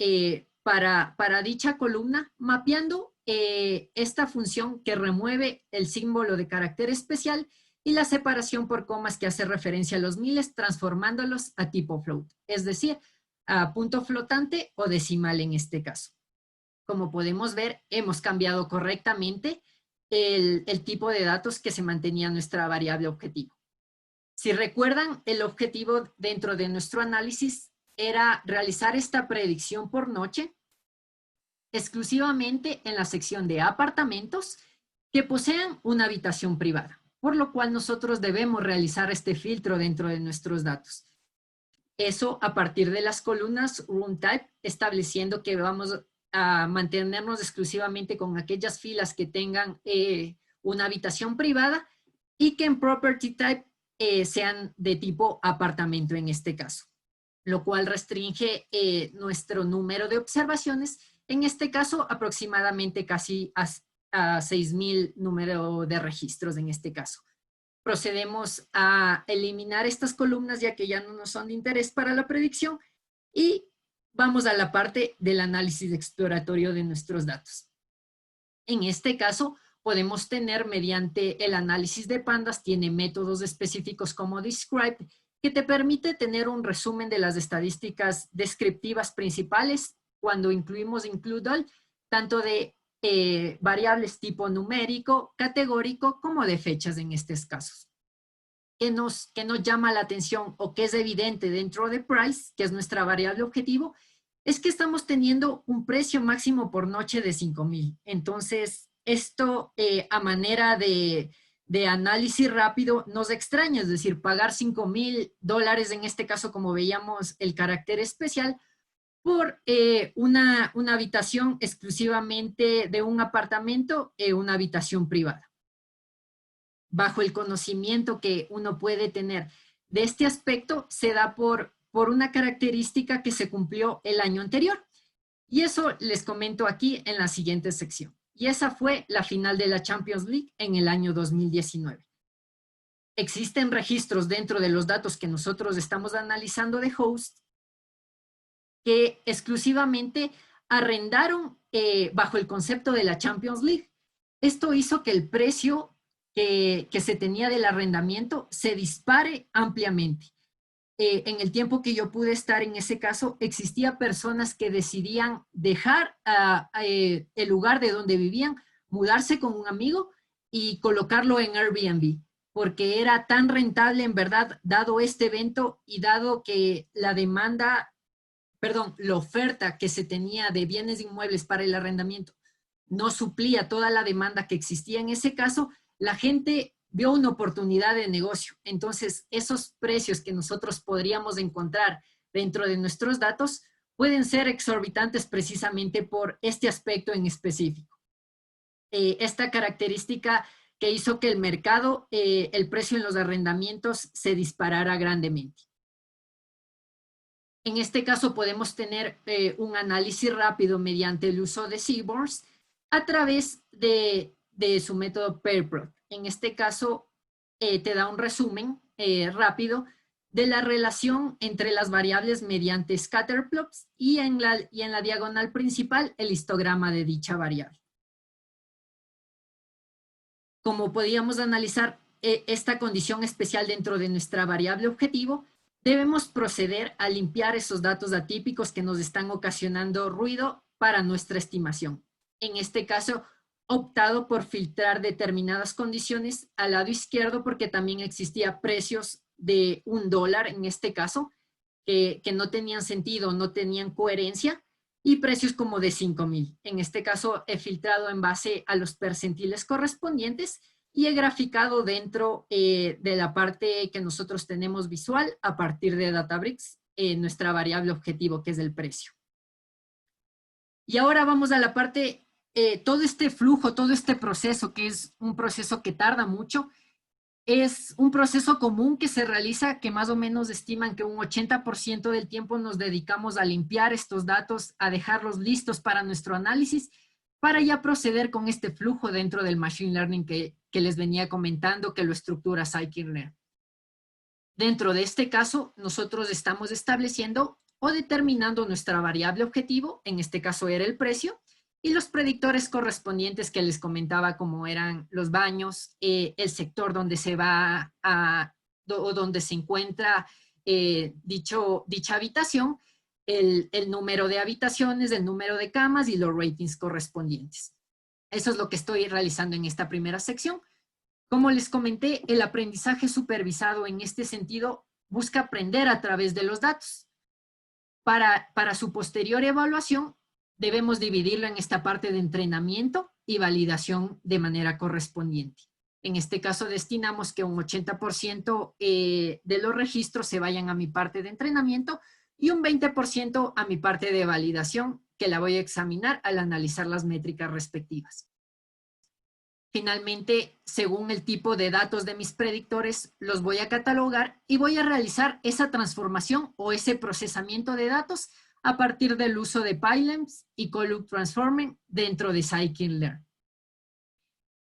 para dicha columna, mapeando esta función que remueve el símbolo de carácter especial y la separación por comas que hace referencia a los miles, transformándolos a tipo float, es decir, a punto flotante o decimal en este caso. Como podemos ver, hemos cambiado correctamente el tipo de datos que se mantenía en nuestra variable objetivo. Si recuerdan, el objetivo dentro de nuestro análisis era realizar esta predicción por noche exclusivamente en la sección de apartamentos que posean una habitación privada, por lo cual nosotros debemos realizar este filtro dentro de nuestros datos. Eso a partir de las columnas room type, estableciendo que vamos a mantenernos exclusivamente con aquellas filas que tengan una habitación privada y que en property type sean de tipo apartamento en este caso, lo cual restringe nuestro número de observaciones, en este caso aproximadamente casi a 6,000 número de registros en este caso. Procedemos a eliminar estas columnas ya que ya no nos son de interés para la predicción y vamos a la parte del análisis exploratorio de nuestros datos. En este caso, podemos tener mediante el análisis de Pandas, tiene métodos específicos como describe, que te permite tener un resumen de las estadísticas descriptivas principales cuando incluimos include all, tanto de variables tipo numérico, categórico, como de fechas en estos casos. ¿Qué nos llama la atención o que es evidente dentro de price, que es nuestra variable objetivo? Es que estamos teniendo un precio máximo por noche de 5,000. Entonces, esto a manera de análisis rápido nos extraña, es decir, pagar $5,000 en este caso, como veíamos el carácter especial, por una habitación exclusivamente de un apartamento, una habitación privada. Bajo el conocimiento que uno puede tener de este aspecto, se da por una característica que se cumplió el año anterior. Y eso les comento aquí en la siguiente sección. Y esa fue la final de la Champions League en el año 2019. Existen registros dentro de los datos que nosotros estamos analizando de host que exclusivamente arrendaron bajo el concepto de la Champions League. Esto hizo que el precio que se tenía del arrendamiento se dispare ampliamente. En el tiempo que yo pude estar en ese caso, existía personas que decidían dejar el lugar de donde vivían, mudarse con un amigo y colocarlo en Airbnb, porque era tan rentable en verdad, dado este evento y dado que la oferta que se tenía de bienes inmuebles para el arrendamiento no suplía toda la demanda que existía en ese caso, la gente vio una oportunidad de negocio. Entonces, esos precios que nosotros podríamos encontrar dentro de nuestros datos pueden ser exorbitantes precisamente por este aspecto en específico. Esta característica que hizo que el mercado, el precio en los arrendamientos se disparara grandemente. En este caso podemos tener un análisis rápido mediante el uso de Seaborns a través de su método PairProt. En este caso te da un resumen rápido de la relación entre las variables mediante scatterplots y en la diagonal principal el histograma de dicha variable. Como podíamos analizar esta condición especial dentro de nuestra variable objetivo, debemos proceder a limpiar esos datos atípicos que nos están ocasionando ruido para nuestra estimación. En este caso, optado por filtrar determinadas condiciones al lado izquierdo porque también existía precios de $1 en este caso, que no tenían sentido, no tenían coherencia, y precios como de 5,000. En este caso he filtrado en base a los percentiles correspondientes y he graficado dentro de la parte que nosotros tenemos visual a partir de Databricks nuestra variable objetivo, que es el precio. Y ahora vamos a la parte, todo este flujo, todo este proceso, que es un proceso que tarda mucho, es un proceso común que se realiza, que más o menos estiman que un 80% del tiempo nos dedicamos a limpiar estos datos, a dejarlos listos para nuestro análisis, para ya proceder con este flujo dentro del Machine Learning que les venía comentando, que lo estructura Scikit-Learn. Dentro de este caso, nosotros estamos estableciendo o determinando nuestra variable objetivo, en este caso era el precio, y los predictores correspondientes que les comentaba, como eran los baños, el sector donde se va o donde se encuentra dicha habitación, el número de habitaciones, el número de camas y los ratings correspondientes. Eso es lo que estoy realizando en esta primera sección. Como les comenté, el aprendizaje supervisado en este sentido busca aprender a través de los datos. Para su posterior evaluación, debemos dividirlo en esta parte de entrenamiento y validación de manera correspondiente. En este caso, destinamos que un 80% de los registros se vayan a mi parte de entrenamiento y un 20% a mi parte de validación, que la voy a examinar al analizar las métricas respectivas. Finalmente, según el tipo de datos de mis predictores, los voy a catalogar y voy a realizar esa transformación o ese procesamiento de datos a partir del uso de pipelines y Column Transforming dentro de Scikit-Learn,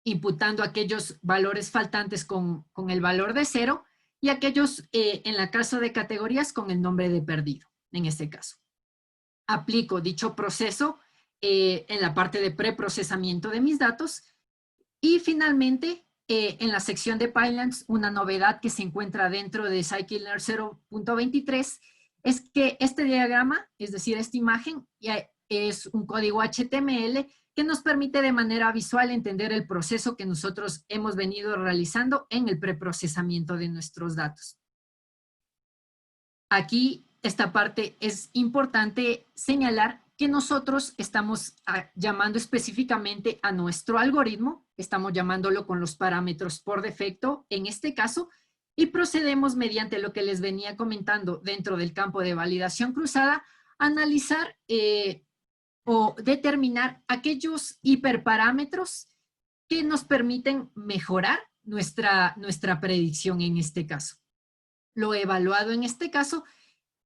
imputando aquellos valores faltantes con el valor de 0 y aquellos, en la caso de categorías, con el nombre de perdido, en este caso. Aplico dicho proceso en la parte de preprocesamiento de mis datos y finalmente, en la sección de pipelines, una novedad que se encuentra dentro de Scikit-Learn 0.23 es que este diagrama, es decir, esta imagen, ya es un código HTML que nos permite de manera visual entender el proceso que nosotros hemos venido realizando en el preprocesamiento de nuestros datos. Aquí, esta parte es importante señalar que nosotros estamos llamando específicamente a nuestro algoritmo, estamos llamándolo con los parámetros por defecto en este caso, y procedemos mediante lo que les venía comentando dentro del campo de validación cruzada, a analizar o determinar aquellos hiperparámetros que nos permiten mejorar nuestra predicción en este caso. Lo he evaluado en este caso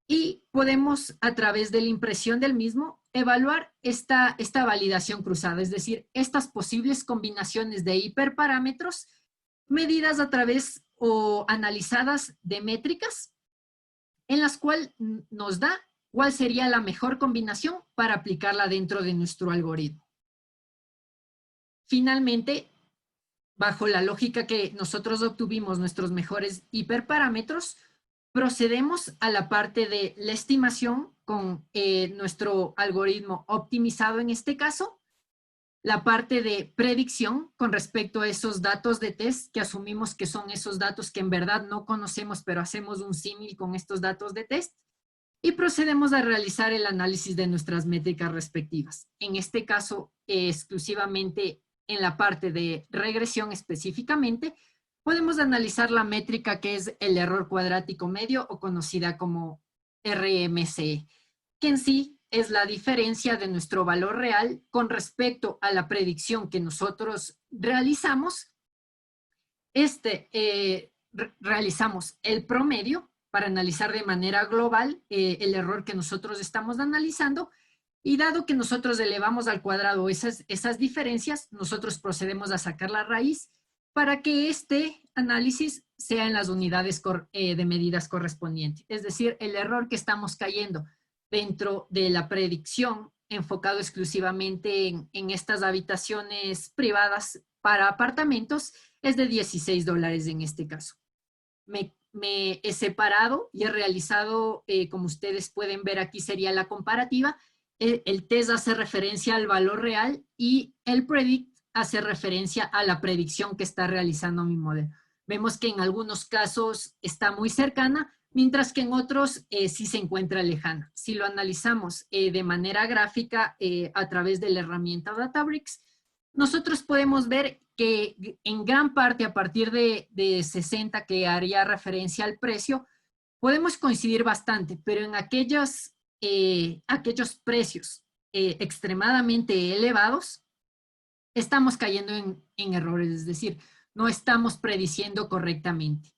y podemos, a través de la impresión del mismo, evaluar esta validación cruzada, es decir, estas posibles combinaciones de hiperparámetros medidas a través o analizadas de métricas en las cuales nos da cuál sería la mejor combinación para aplicarla dentro de nuestro algoritmo. Finalmente, bajo la lógica que nosotros obtuvimos nuestros mejores hiperparámetros, procedemos a la parte de la estimación con nuestro algoritmo optimizado en este caso, la parte de predicción con respecto a esos datos de test que asumimos que son esos datos que en verdad no conocemos, pero hacemos un símil con estos datos de test y procedemos a realizar el análisis de nuestras métricas respectivas. En este caso, exclusivamente en la parte de regresión específicamente, podemos analizar la métrica que es el error cuadrático medio o conocida como RMCE, que en sí es la diferencia de nuestro valor real con respecto a la predicción que nosotros realizamos. Realizamos el promedio para analizar de manera global el error que nosotros estamos analizando, y dado que nosotros elevamos al cuadrado esas diferencias, nosotros procedemos a sacar la raíz para que este análisis sea en las unidades de medidas correspondientes. Es decir, el error que estamos cayendo dentro de la predicción enfocado exclusivamente en estas habitaciones privadas para apartamentos es de $16 en este caso. Me he separado y he realizado, como ustedes pueden ver aquí sería la comparativa. El test hace referencia al valor real y el predict hace referencia a la predicción que está realizando mi modelo. Vemos que en algunos casos está muy cercana, mientras que en otros sí se encuentra lejana. Si lo analizamos de manera gráfica a través de la herramienta Databricks, nosotros podemos ver que en gran parte a partir de 60, que haría referencia al precio, podemos coincidir bastante, pero en aquellos precios extremadamente elevados, estamos cayendo en errores, es decir, no estamos prediciendo correctamente.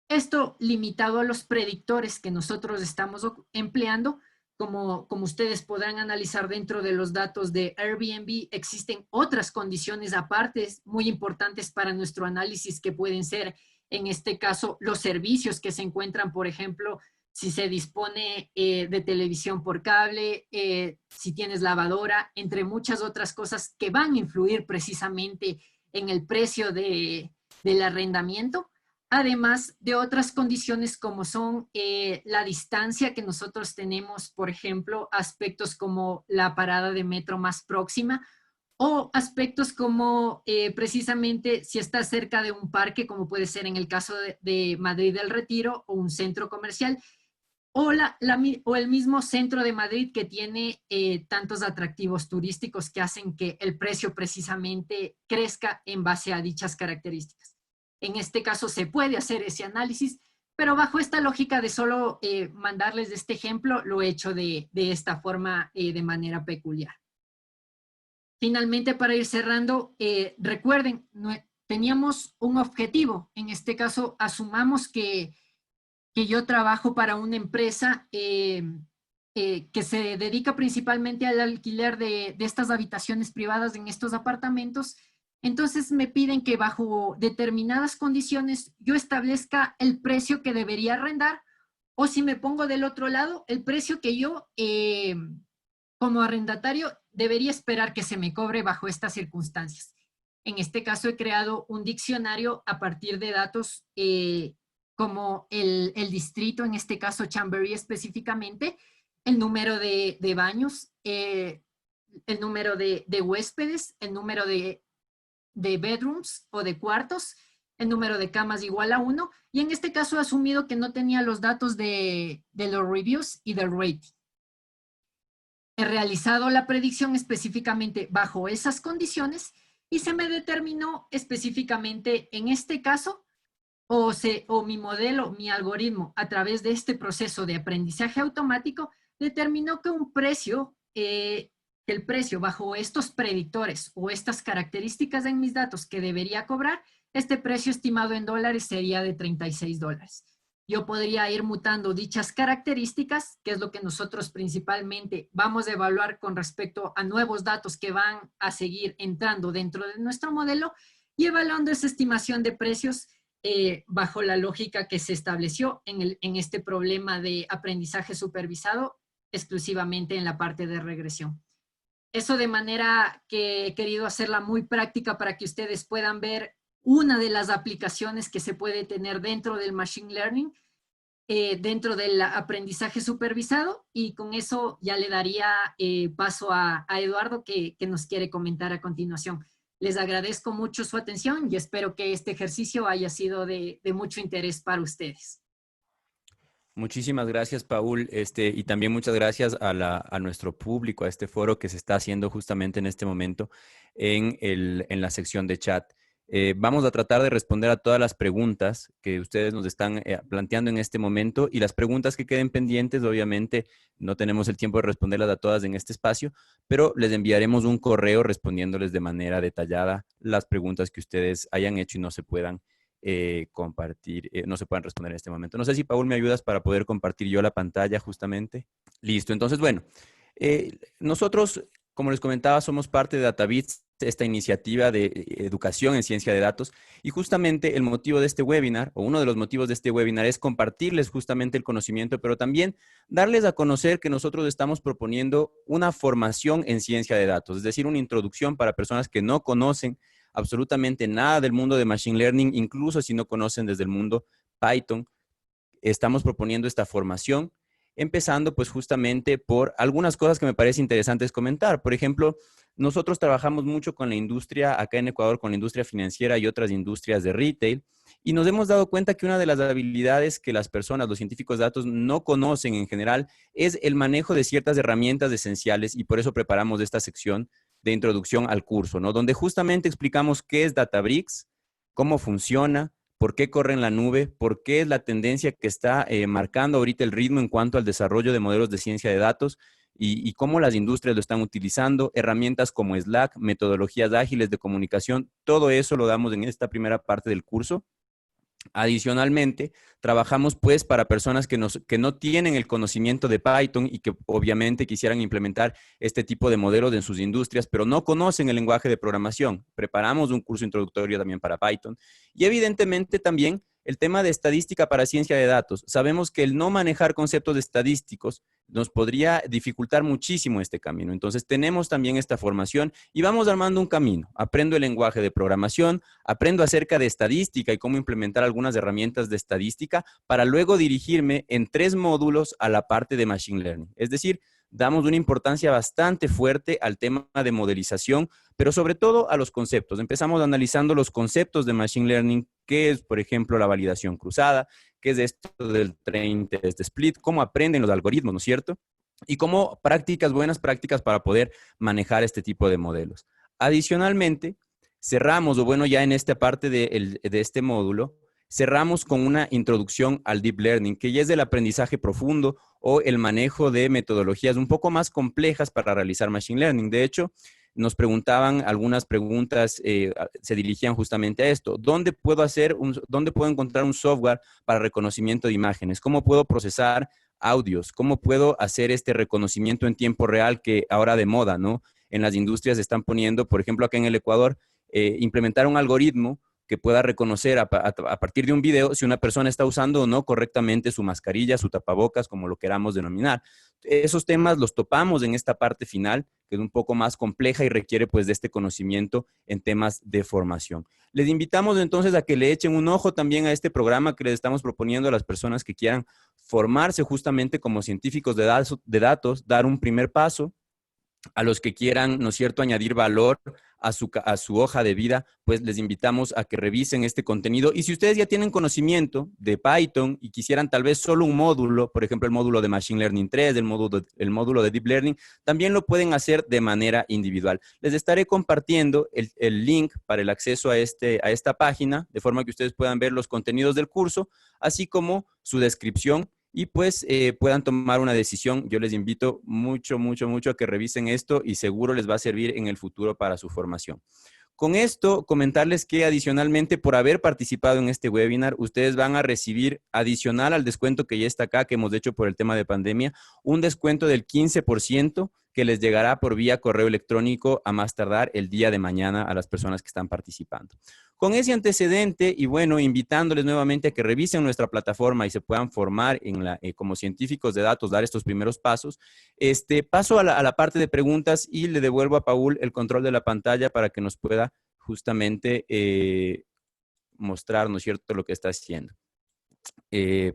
Esto limitado a los predictores que nosotros estamos empleando, como ustedes podrán analizar dentro de los datos de Airbnb, existen otras condiciones aparte muy importantes para nuestro análisis que pueden ser, en este caso, los servicios que se encuentran, por ejemplo, si se dispone de televisión por cable, si tienes lavadora, entre muchas otras cosas que van a influir precisamente en el precio del arrendamiento. Además de otras condiciones como son la distancia que nosotros tenemos, por ejemplo, aspectos como la parada de metro más próxima, o aspectos como precisamente si está cerca de un parque, como puede ser en el caso de Madrid del Retiro, o un centro comercial, o el mismo centro de Madrid que tiene tantos atractivos turísticos que hacen que el precio precisamente crezca en base a dichas características. En este caso se puede hacer ese análisis, pero bajo esta lógica de solo mandarles este ejemplo, lo he hecho de esta forma de manera peculiar. Finalmente, para ir cerrando, recuerden, teníamos un objetivo. En este caso, asumamos que yo trabajo para una empresa que se dedica principalmente al alquiler de estas habitaciones privadas en estos apartamentos. Entonces me piden que bajo determinadas condiciones yo establezca el precio que debería arrendar, o si me pongo del otro lado, el precio que yo como arrendatario debería esperar que se me cobre bajo estas circunstancias. En este caso he creado un diccionario a partir de datos como el distrito, en este caso Chamberí específicamente, el número de baños, el número de huéspedes, el número de bedrooms o de cuartos, el número de camas igual a 1, y en este caso he asumido que no tenía los datos de los reviews y del rating. He realizado la predicción específicamente bajo esas condiciones y se me determinó específicamente en este caso, o mi modelo, mi algoritmo, a través de este proceso de aprendizaje automático, determinó que un precio, el precio bajo estos predictores o estas características en mis datos que debería cobrar, este precio estimado en dólares sería de $36. Yo podría ir mutando dichas características, que es lo que nosotros principalmente vamos a evaluar con respecto a nuevos datos que van a seguir entrando dentro de nuestro modelo, y evaluando esa estimación de precios bajo la lógica que se estableció en este problema de aprendizaje supervisado exclusivamente en la parte de regresión. Eso de manera que he querido hacerla muy práctica para que ustedes puedan ver una de las aplicaciones que se puede tener dentro del Machine Learning, dentro del aprendizaje supervisado, y con eso ya le daría paso a Eduardo que nos quiere comentar a continuación. Les agradezco mucho su atención y espero que este ejercicio haya sido de mucho interés para ustedes. Muchísimas gracias, Paul. Y también muchas gracias a nuestro público, a este foro que se está haciendo justamente en este momento en la sección de chat. Vamos a tratar de responder a todas las preguntas que ustedes nos están planteando en este momento, y las preguntas que queden pendientes, obviamente no tenemos el tiempo de responderlas a todas en este espacio, pero les enviaremos un correo respondiéndoles de manera detallada las preguntas que ustedes hayan hecho y no se puedan compartir, no se pueden responder en este momento. No sé si, Paul, me ayudas para poder compartir yo la pantalla justamente. Listo. Entonces, bueno, nosotros, como les comentaba, somos parte de DataBits, esta iniciativa de educación en ciencia de datos, y justamente el motivo de este webinar, o uno de los motivos de este webinar, es compartirles justamente el conocimiento, pero también darles a conocer que nosotros estamos proponiendo una formación en ciencia de datos, es decir, una introducción para personas que no conocen absolutamente nada del mundo de Machine Learning, incluso si no conocen desde el mundo Python. Estamos proponiendo esta formación, empezando pues justamente por algunas cosas que me parece interesantes comentar. Por ejemplo, nosotros trabajamos mucho con la industria, acá en Ecuador, con la industria financiera y otras industrias de retail, y nos hemos dado cuenta que una de las habilidades que las personas, los científicos de datos, no conocen en general es el manejo de ciertas herramientas esenciales, y por eso preparamos esta sección de introducción al curso, ¿no? Donde justamente explicamos qué es Databricks, cómo funciona, por qué corre en la nube, por qué es la tendencia que está marcando ahorita el ritmo en cuanto al desarrollo de modelos de ciencia de datos, y cómo las industrias lo están utilizando, herramientas como Slack, metodologías ágiles de comunicación, todo eso lo damos en esta primera parte del curso. Adicionalmente, trabajamos pues para personas que no tienen el conocimiento de Python y que obviamente quisieran implementar este tipo de modelos en sus industrias, pero no conocen el lenguaje de programación. Preparamos un curso introductorio también para Python. Y evidentemente también el tema de estadística para ciencia de datos. Sabemos que el no manejar conceptos estadísticos nos podría dificultar muchísimo este camino. Entonces tenemos también esta formación y vamos armando un camino. Aprendo el lenguaje de programación, aprendo acerca de estadística y cómo implementar algunas herramientas de estadística para luego dirigirme en 3 módulos a la parte de Machine Learning. Es decir, damos una importancia bastante fuerte al tema de modelización, pero sobre todo a los conceptos. Empezamos analizando los conceptos de Machine Learning, qué es, por ejemplo, la validación cruzada, qué es esto del train test split, cómo aprenden los algoritmos, ¿no es cierto? Y cómo buenas prácticas para poder manejar este tipo de modelos. Adicionalmente, cerramos, o bueno, ya en esta parte de este módulo, cerramos con una introducción al Deep Learning, que ya es del aprendizaje profundo o el manejo de metodologías un poco más complejas para realizar Machine Learning. De hecho, nos preguntaban algunas preguntas, se dirigían justamente a esto. ¿Dónde puedo encontrar un software para reconocimiento de imágenes? ¿Cómo puedo procesar audios? ¿Cómo puedo hacer este reconocimiento en tiempo real que ahora de moda, ¿no? En las industrias se están poniendo, por ejemplo, acá en el Ecuador, implementar un algoritmo que pueda reconocer a partir de un video si una persona está usando o no correctamente su mascarilla, su tapabocas, como lo queramos denominar. Esos temas los topamos en esta parte final, que es un poco más compleja y requiere pues de este conocimiento en temas de formación. Les invitamos entonces a que le echen un ojo también a este programa que les estamos proponiendo a las personas que quieran formarse justamente como científicos de datos, dar un primer paso. A los que quieran, ¿no es cierto?, añadir valor a su hoja de vida, pues les invitamos a que revisen este contenido. Y si ustedes ya tienen conocimiento de Python y quisieran tal vez solo un módulo, por ejemplo, el módulo de Machine Learning 3, el módulo de Deep Learning, también lo pueden hacer de manera individual. Les estaré compartiendo el link para el acceso a esta página, de forma que ustedes puedan ver los contenidos del curso, así como su descripción, y pues puedan tomar una decisión. Yo les invito mucho, mucho, mucho a que revisen esto y seguro les va a servir en el futuro para su formación. Con esto, comentarles que adicionalmente por haber participado en este webinar, ustedes van a recibir, adicional al descuento que ya está acá, que hemos hecho por el tema de pandemia, un descuento del 15% que les llegará por vía correo electrónico a más tardar el día de mañana a las personas que están participando. Con ese antecedente y bueno, invitándoles nuevamente a que revisen nuestra plataforma y se puedan formar como científicos de datos, dar estos primeros pasos, paso a la parte de preguntas y le devuelvo a Paul el control de la pantalla para que nos pueda justamente mostrar, ¿no es cierto?, lo que está haciendo.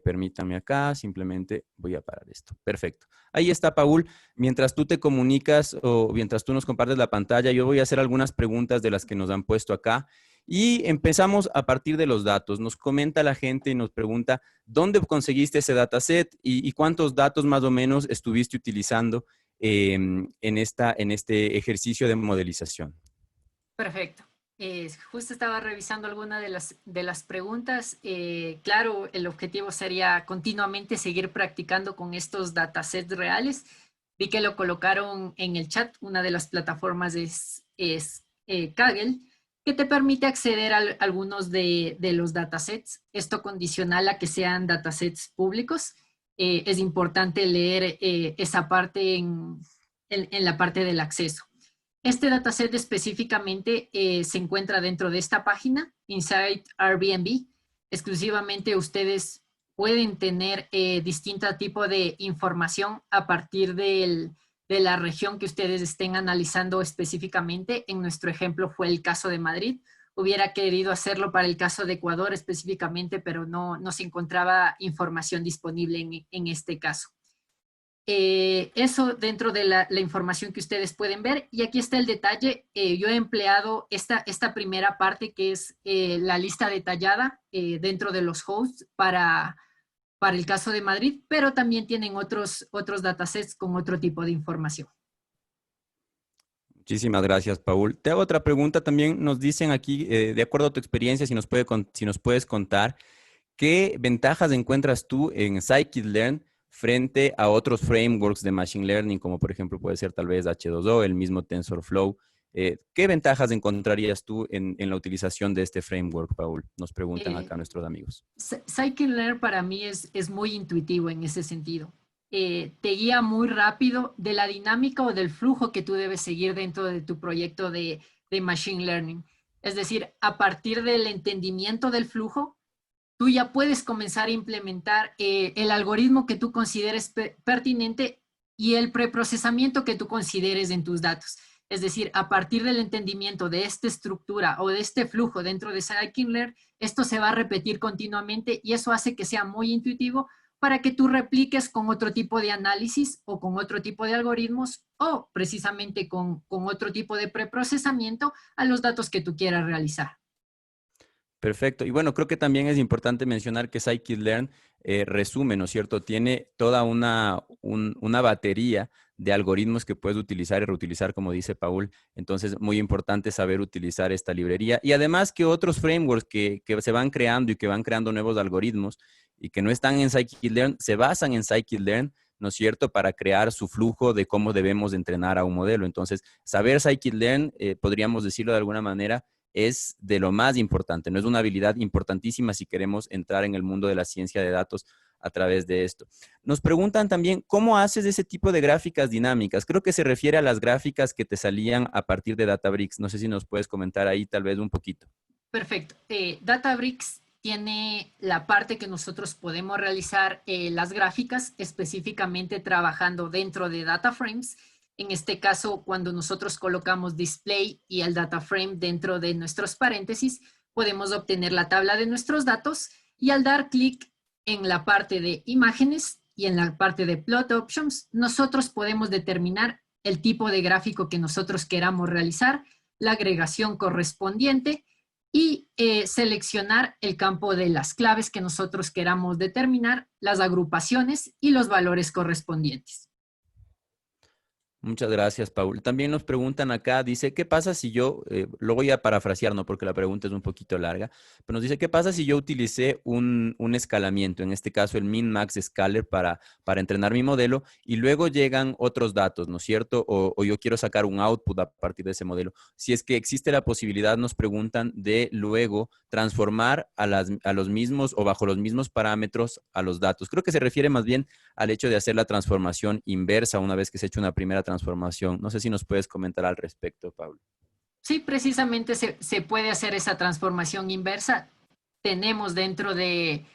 Permítame acá, simplemente voy a parar esto. Perfecto. Ahí está, Paul. Mientras tú te comunicas o mientras tú nos compartes la pantalla, yo voy a hacer algunas preguntas de las que nos han puesto acá. Y empezamos a partir de los datos. Nos comenta la gente y nos pregunta, ¿dónde conseguiste ese dataset y cuántos datos más o menos estuviste utilizando en este ejercicio de modelización? Perfecto. Justo estaba revisando algunas de las preguntas. Claro, el objetivo sería continuamente seguir practicando con estos datasets reales. Vi que lo colocaron en el chat. Una de las plataformas es Kaggle, que te permite acceder a algunos de los datasets. Esto condicional a que sean datasets públicos. Es importante leer esa parte en la parte del acceso. Este dataset específicamente se encuentra dentro de esta página, Inside Airbnb. Exclusivamente ustedes pueden tener distinto tipo de información a partir de la región que ustedes estén analizando específicamente. En nuestro ejemplo fue el caso de Madrid. Hubiera querido hacerlo para el caso de Ecuador específicamente, pero no se encontraba información disponible en este caso. Eso dentro de la información que ustedes pueden ver. Y aquí está el detalle. Yo he empleado esta primera parte que es la lista detallada dentro de los hosts para el caso de Madrid, pero también tienen otros datasets con otro tipo de información. Muchísimas gracias, Paul. Te hago otra pregunta también. Nos dicen aquí, de acuerdo a tu experiencia, si nos puedes contar, ¿qué ventajas encuentras tú en Scikit-Learn frente a otros frameworks de Machine Learning, como por ejemplo puede ser tal vez H2O, el mismo TensorFlow? ¿Qué ventajas encontrarías tú en la utilización de este framework, Paul? Nos preguntan acá nuestros amigos. Scikit-Learn para mí es muy intuitivo en ese sentido. Te guía muy rápido de la dinámica o del flujo que tú debes seguir dentro de tu proyecto de Machine Learning. Es decir, a partir del entendimiento del flujo, tú ya puedes comenzar a implementar el algoritmo que tú consideres pertinente y el preprocesamiento que tú consideres en tus datos. Es decir, a partir del entendimiento de esta estructura o de este flujo dentro de Scikit-Learn, esto se va a repetir continuamente y eso hace que sea muy intuitivo para que tú repliques con otro tipo de análisis o con otro tipo de algoritmos o precisamente con otro tipo de preprocesamiento a los datos que tú quieras realizar. Perfecto. Y bueno, creo que también es importante mencionar que Scikit-Learn resume, ¿no es cierto? Tiene toda una batería de algoritmos que puedes utilizar y reutilizar, como dice Paul. Entonces, muy importante saber utilizar esta librería. Y además que otros frameworks que se van creando y que van creando nuevos algoritmos y que no están en Scikit-Learn, se basan en Scikit-Learn, ¿no es cierto?, para crear su flujo de cómo debemos entrenar a un modelo. Entonces, saber Scikit-Learn, podríamos decirlo de alguna manera, es de lo más importante, no es una habilidad importantísima si queremos entrar en el mundo de la ciencia de datos a través de esto. Nos preguntan también, ¿cómo haces ese tipo de gráficas dinámicas? Creo que se refiere a las gráficas que te salían a partir de Databricks. No sé si nos puedes comentar ahí tal vez un poquito. Perfecto. Databricks tiene la parte que nosotros podemos realizar las gráficas, específicamente trabajando dentro de data frames. En este caso, cuando nosotros colocamos display y el data frame dentro de nuestros paréntesis, podemos obtener la tabla de nuestros datos y al dar clic en la parte de imágenes y en la parte de plot options, nosotros podemos determinar el tipo de gráfico que nosotros queramos realizar, la agregación correspondiente y seleccionar el campo de las claves que nosotros queramos determinar, las agrupaciones y los valores correspondientes. Muchas gracias, Paul. También nos preguntan acá, dice, ¿qué pasa si yo, lo voy a parafrasear, no porque la pregunta es un poquito larga, pero nos dice, ¿qué pasa si yo utilicé un escalamiento, en este caso el min-max scaler para entrenar mi modelo y luego llegan otros datos, ¿no es cierto? O yo quiero sacar un output a partir de ese modelo. Si es que existe la posibilidad, nos preguntan, de luego transformar a los mismos o bajo los mismos parámetros a los datos. Creo que se refiere más bien al hecho de hacer la transformación inversa una vez que se ha hecho una primera transformación. No sé si nos puedes comentar al respecto, Pablo. Sí, precisamente se puede hacer esa transformación inversa. Tenemos dentro de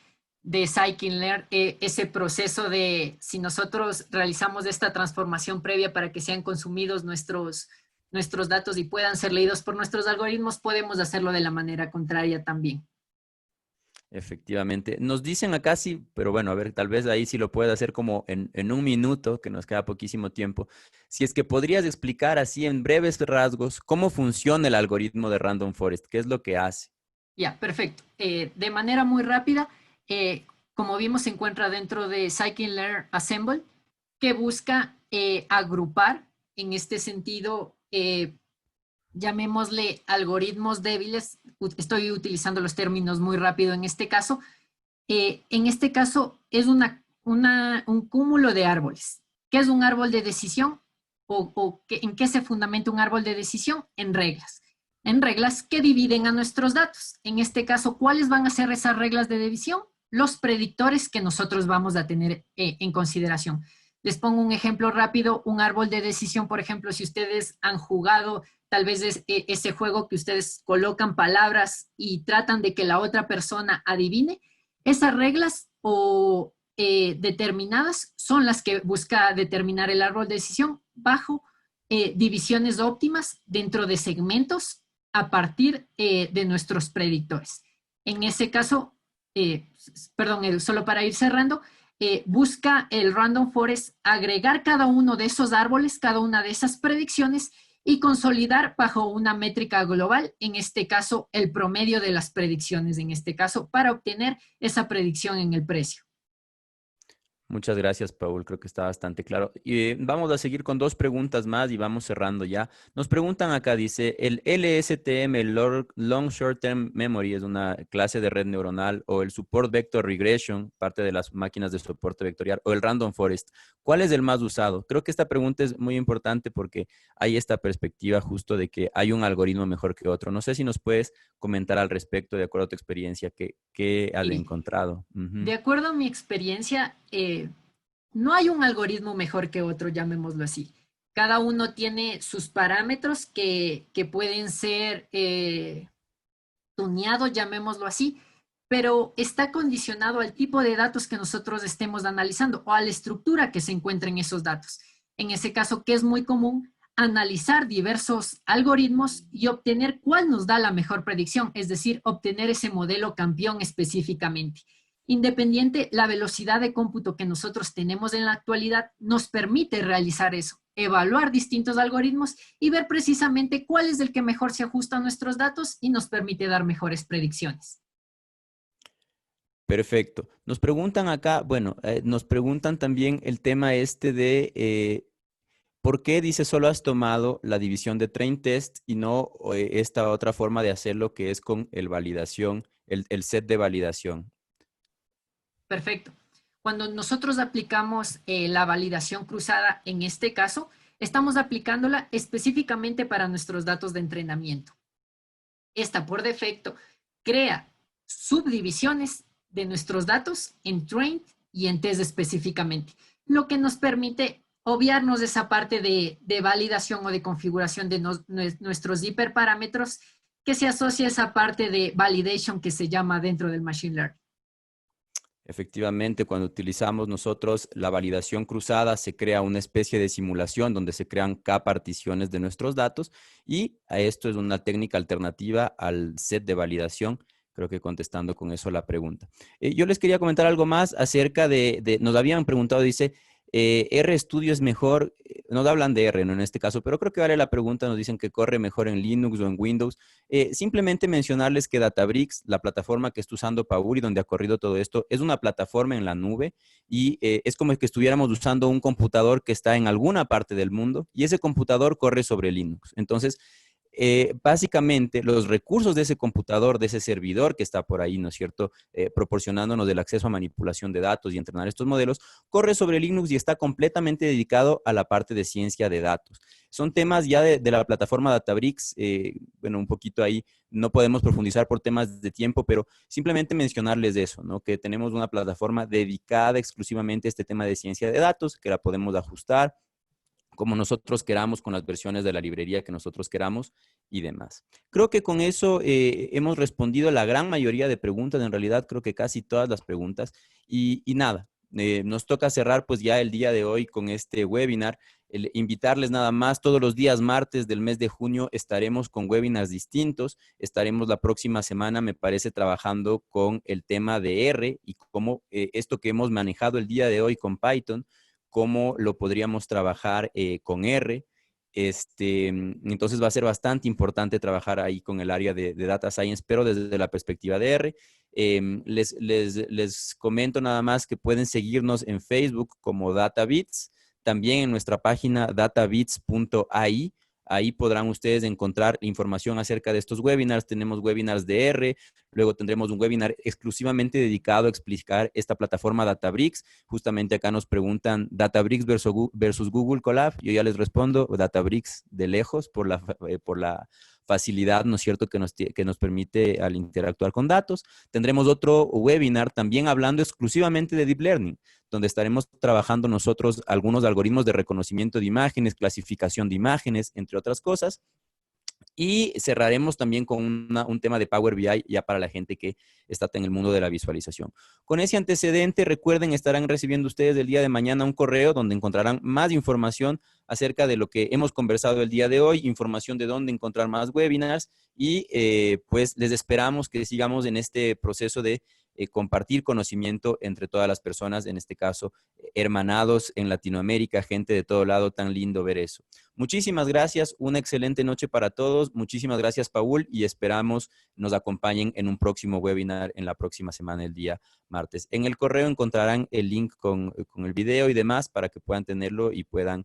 Scikit-Learn ese proceso de si nosotros realizamos esta transformación previa para que sean consumidos nuestros datos y puedan ser leídos por nuestros algoritmos, podemos hacerlo de la manera contraria también. Efectivamente. Nos dicen acá sí, pero bueno, a ver, tal vez ahí sí lo puedes hacer como en un minuto, que nos queda poquísimo tiempo. Si es que podrías explicar así en breves rasgos cómo funciona el algoritmo de Random Forest, qué es lo que hace. Ya, perfecto. De manera muy rápida, como vimos, se encuentra dentro de Scikit-Learn Assemble, que busca agrupar, en este sentido, llamémosle algoritmos débiles. Estoy utilizando los términos muy rápido en este caso. En este caso, es un cúmulo de árboles. ¿Qué es un árbol de decisión? ¿En qué se fundamenta un árbol de decisión? En reglas. En reglas que dividen a nuestros datos. En este caso, ¿cuáles van a ser esas reglas de división? Los predictores que nosotros vamos a tener en consideración. Les pongo un ejemplo rápido, un árbol de decisión, por ejemplo, si ustedes han jugado tal vez ese juego que ustedes colocan palabras y tratan de que la otra persona adivine, esas reglas o determinadas son las que busca determinar el árbol de decisión bajo divisiones óptimas dentro de segmentos a partir de nuestros predictores. En ese caso, perdón, solo para ir cerrando, busca el Random Forest agregar cada uno de esos árboles, cada una de esas predicciones y consolidar bajo una métrica global, en este caso el promedio de las predicciones, en este caso, para obtener esa predicción en el precio. Muchas gracias, Paul. Creo que está bastante claro. Y vamos a seguir con dos preguntas más y vamos cerrando ya. Nos preguntan acá, dice, ¿el LSTM, el Long Short Term Memory, es una clase de red neuronal, o el Support Vector Regression, parte de las máquinas de soporte vectorial, o el Random Forest? ¿Cuál es el más usado? Creo que esta pregunta es muy importante porque hay esta perspectiva justo de que hay un algoritmo mejor que otro. No sé si nos puedes comentar al respecto, de acuerdo a tu experiencia, qué has Y encontrado. de acuerdo a mi experiencia, no hay un algoritmo mejor que otro, llamémoslo así. Cada uno tiene sus parámetros que pueden ser tuneados, llamémoslo así, pero está condicionado al tipo de datos que nosotros estemos analizando o a la estructura que se encuentra en esos datos. En ese caso, que es muy común, analizar diversos algoritmos y obtener cuál nos da la mejor predicción, es decir, obtener ese modelo campeón específicamente. Independiente, la velocidad de cómputo que nosotros tenemos en la actualidad nos permite realizar eso, evaluar distintos algoritmos y ver precisamente cuál es el que mejor se ajusta a nuestros datos y nos permite dar mejores predicciones. Perfecto. Nos preguntan acá, bueno, nos preguntan también el tema este de ¿por qué dice solo has tomado la división de train test y no esta otra forma de hacerlo que es con el validación, el set de validación? Perfecto. Cuando nosotros aplicamos la validación cruzada, en este caso, estamos aplicándola específicamente para nuestros datos de entrenamiento. Esta, por defecto, crea subdivisiones de nuestros datos en trained y en test específicamente, lo que nos permite obviarnos esa parte de validación o de configuración de nuestros hiperparámetros que se asocia a esa parte de validation que se llama dentro del machine learning. Efectivamente, cuando utilizamos nosotros la validación cruzada, se crea una especie de simulación donde se crean K-particiones de nuestros datos, y a esto es una técnica alternativa al set de validación. Creo que contestando con eso la pregunta. Yo les quería comentar algo más acerca nos habían preguntado, dice, RStudio es mejor, nos hablan de R, ¿no? En este caso, pero creo que vale la pregunta, nos dicen que corre mejor en Linux o en Windows. Simplemente mencionarles que Databricks, la plataforma que está usando Paul y donde ha corrido todo esto, es una plataforma en la nube, y es como que estuviéramos usando un computador que está en alguna parte del mundo, y ese computador corre sobre Linux. Entonces, básicamente los recursos de ese computador, de ese servidor que está por ahí, ¿no es cierto?, proporcionándonos el acceso a manipulación de datos y entrenar estos modelos, corre sobre Linux y está completamente dedicado a la parte de ciencia de datos. Son temas ya de la plataforma Databricks, bueno, un poquito ahí, no podemos profundizar por temas de tiempo, pero simplemente mencionarles eso, ¿no? Que tenemos una plataforma dedicada exclusivamente a este tema de ciencia de datos, que la podemos ajustar como nosotros queramos, con las versiones de la librería que nosotros queramos y demás. Creo que con eso hemos respondido a la gran mayoría de preguntas, en realidad creo que casi todas las preguntas, y nada, nos toca cerrar pues ya el día de hoy con este webinar. Invitarles nada más, todos los días martes del mes de junio estaremos con webinars distintos. Estaremos la próxima semana, me parece, trabajando con el tema de R y cómo esto que hemos manejado el día de hoy con Python, cómo lo podríamos trabajar con R. Entonces va a ser bastante importante trabajar ahí con el área de Data Science, pero desde la perspectiva de R. Les comento nada más que pueden seguirnos en Facebook como DataBits, también en nuestra página databits.ai. Ahí podrán ustedes encontrar información acerca de estos webinars. Tenemos webinars de R, luego tendremos un webinar exclusivamente dedicado a explicar esta plataforma Databricks. Justamente acá nos preguntan Databricks versus Google Colab. Yo ya les respondo Databricks de lejos por la facilidad, ¿no es cierto?, que nos permite al interactuar con datos. Tendremos otro webinar también hablando exclusivamente de Deep Learning, donde estaremos trabajando nosotros algunos algoritmos de reconocimiento de imágenes, clasificación de imágenes, entre otras cosas. Y cerraremos también con un tema de Power BI ya para la gente que está en el mundo de la visualización. Con ese antecedente, recuerden, estarán recibiendo ustedes el día de mañana un correo donde encontrarán más información acerca de lo que hemos conversado el día de hoy, información de dónde encontrar más webinars y pues les esperamos que sigamos en este proceso de compartir conocimiento entre todas las personas, en este caso, hermanados en Latinoamérica, gente de todo lado, tan lindo ver eso. Muchísimas gracias, una excelente noche para todos. Muchísimas gracias, Paul, y esperamos nos acompañen en un próximo webinar en la próxima semana, el día martes. En el correo encontrarán el link con el video y demás para que puedan tenerlo y puedan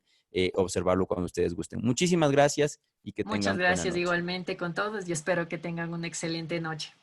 observarlo cuando ustedes gusten. Muchísimas gracias y que Muchas tengan buena gracias noche. igualmente con todos y espero que tengan una excelente noche.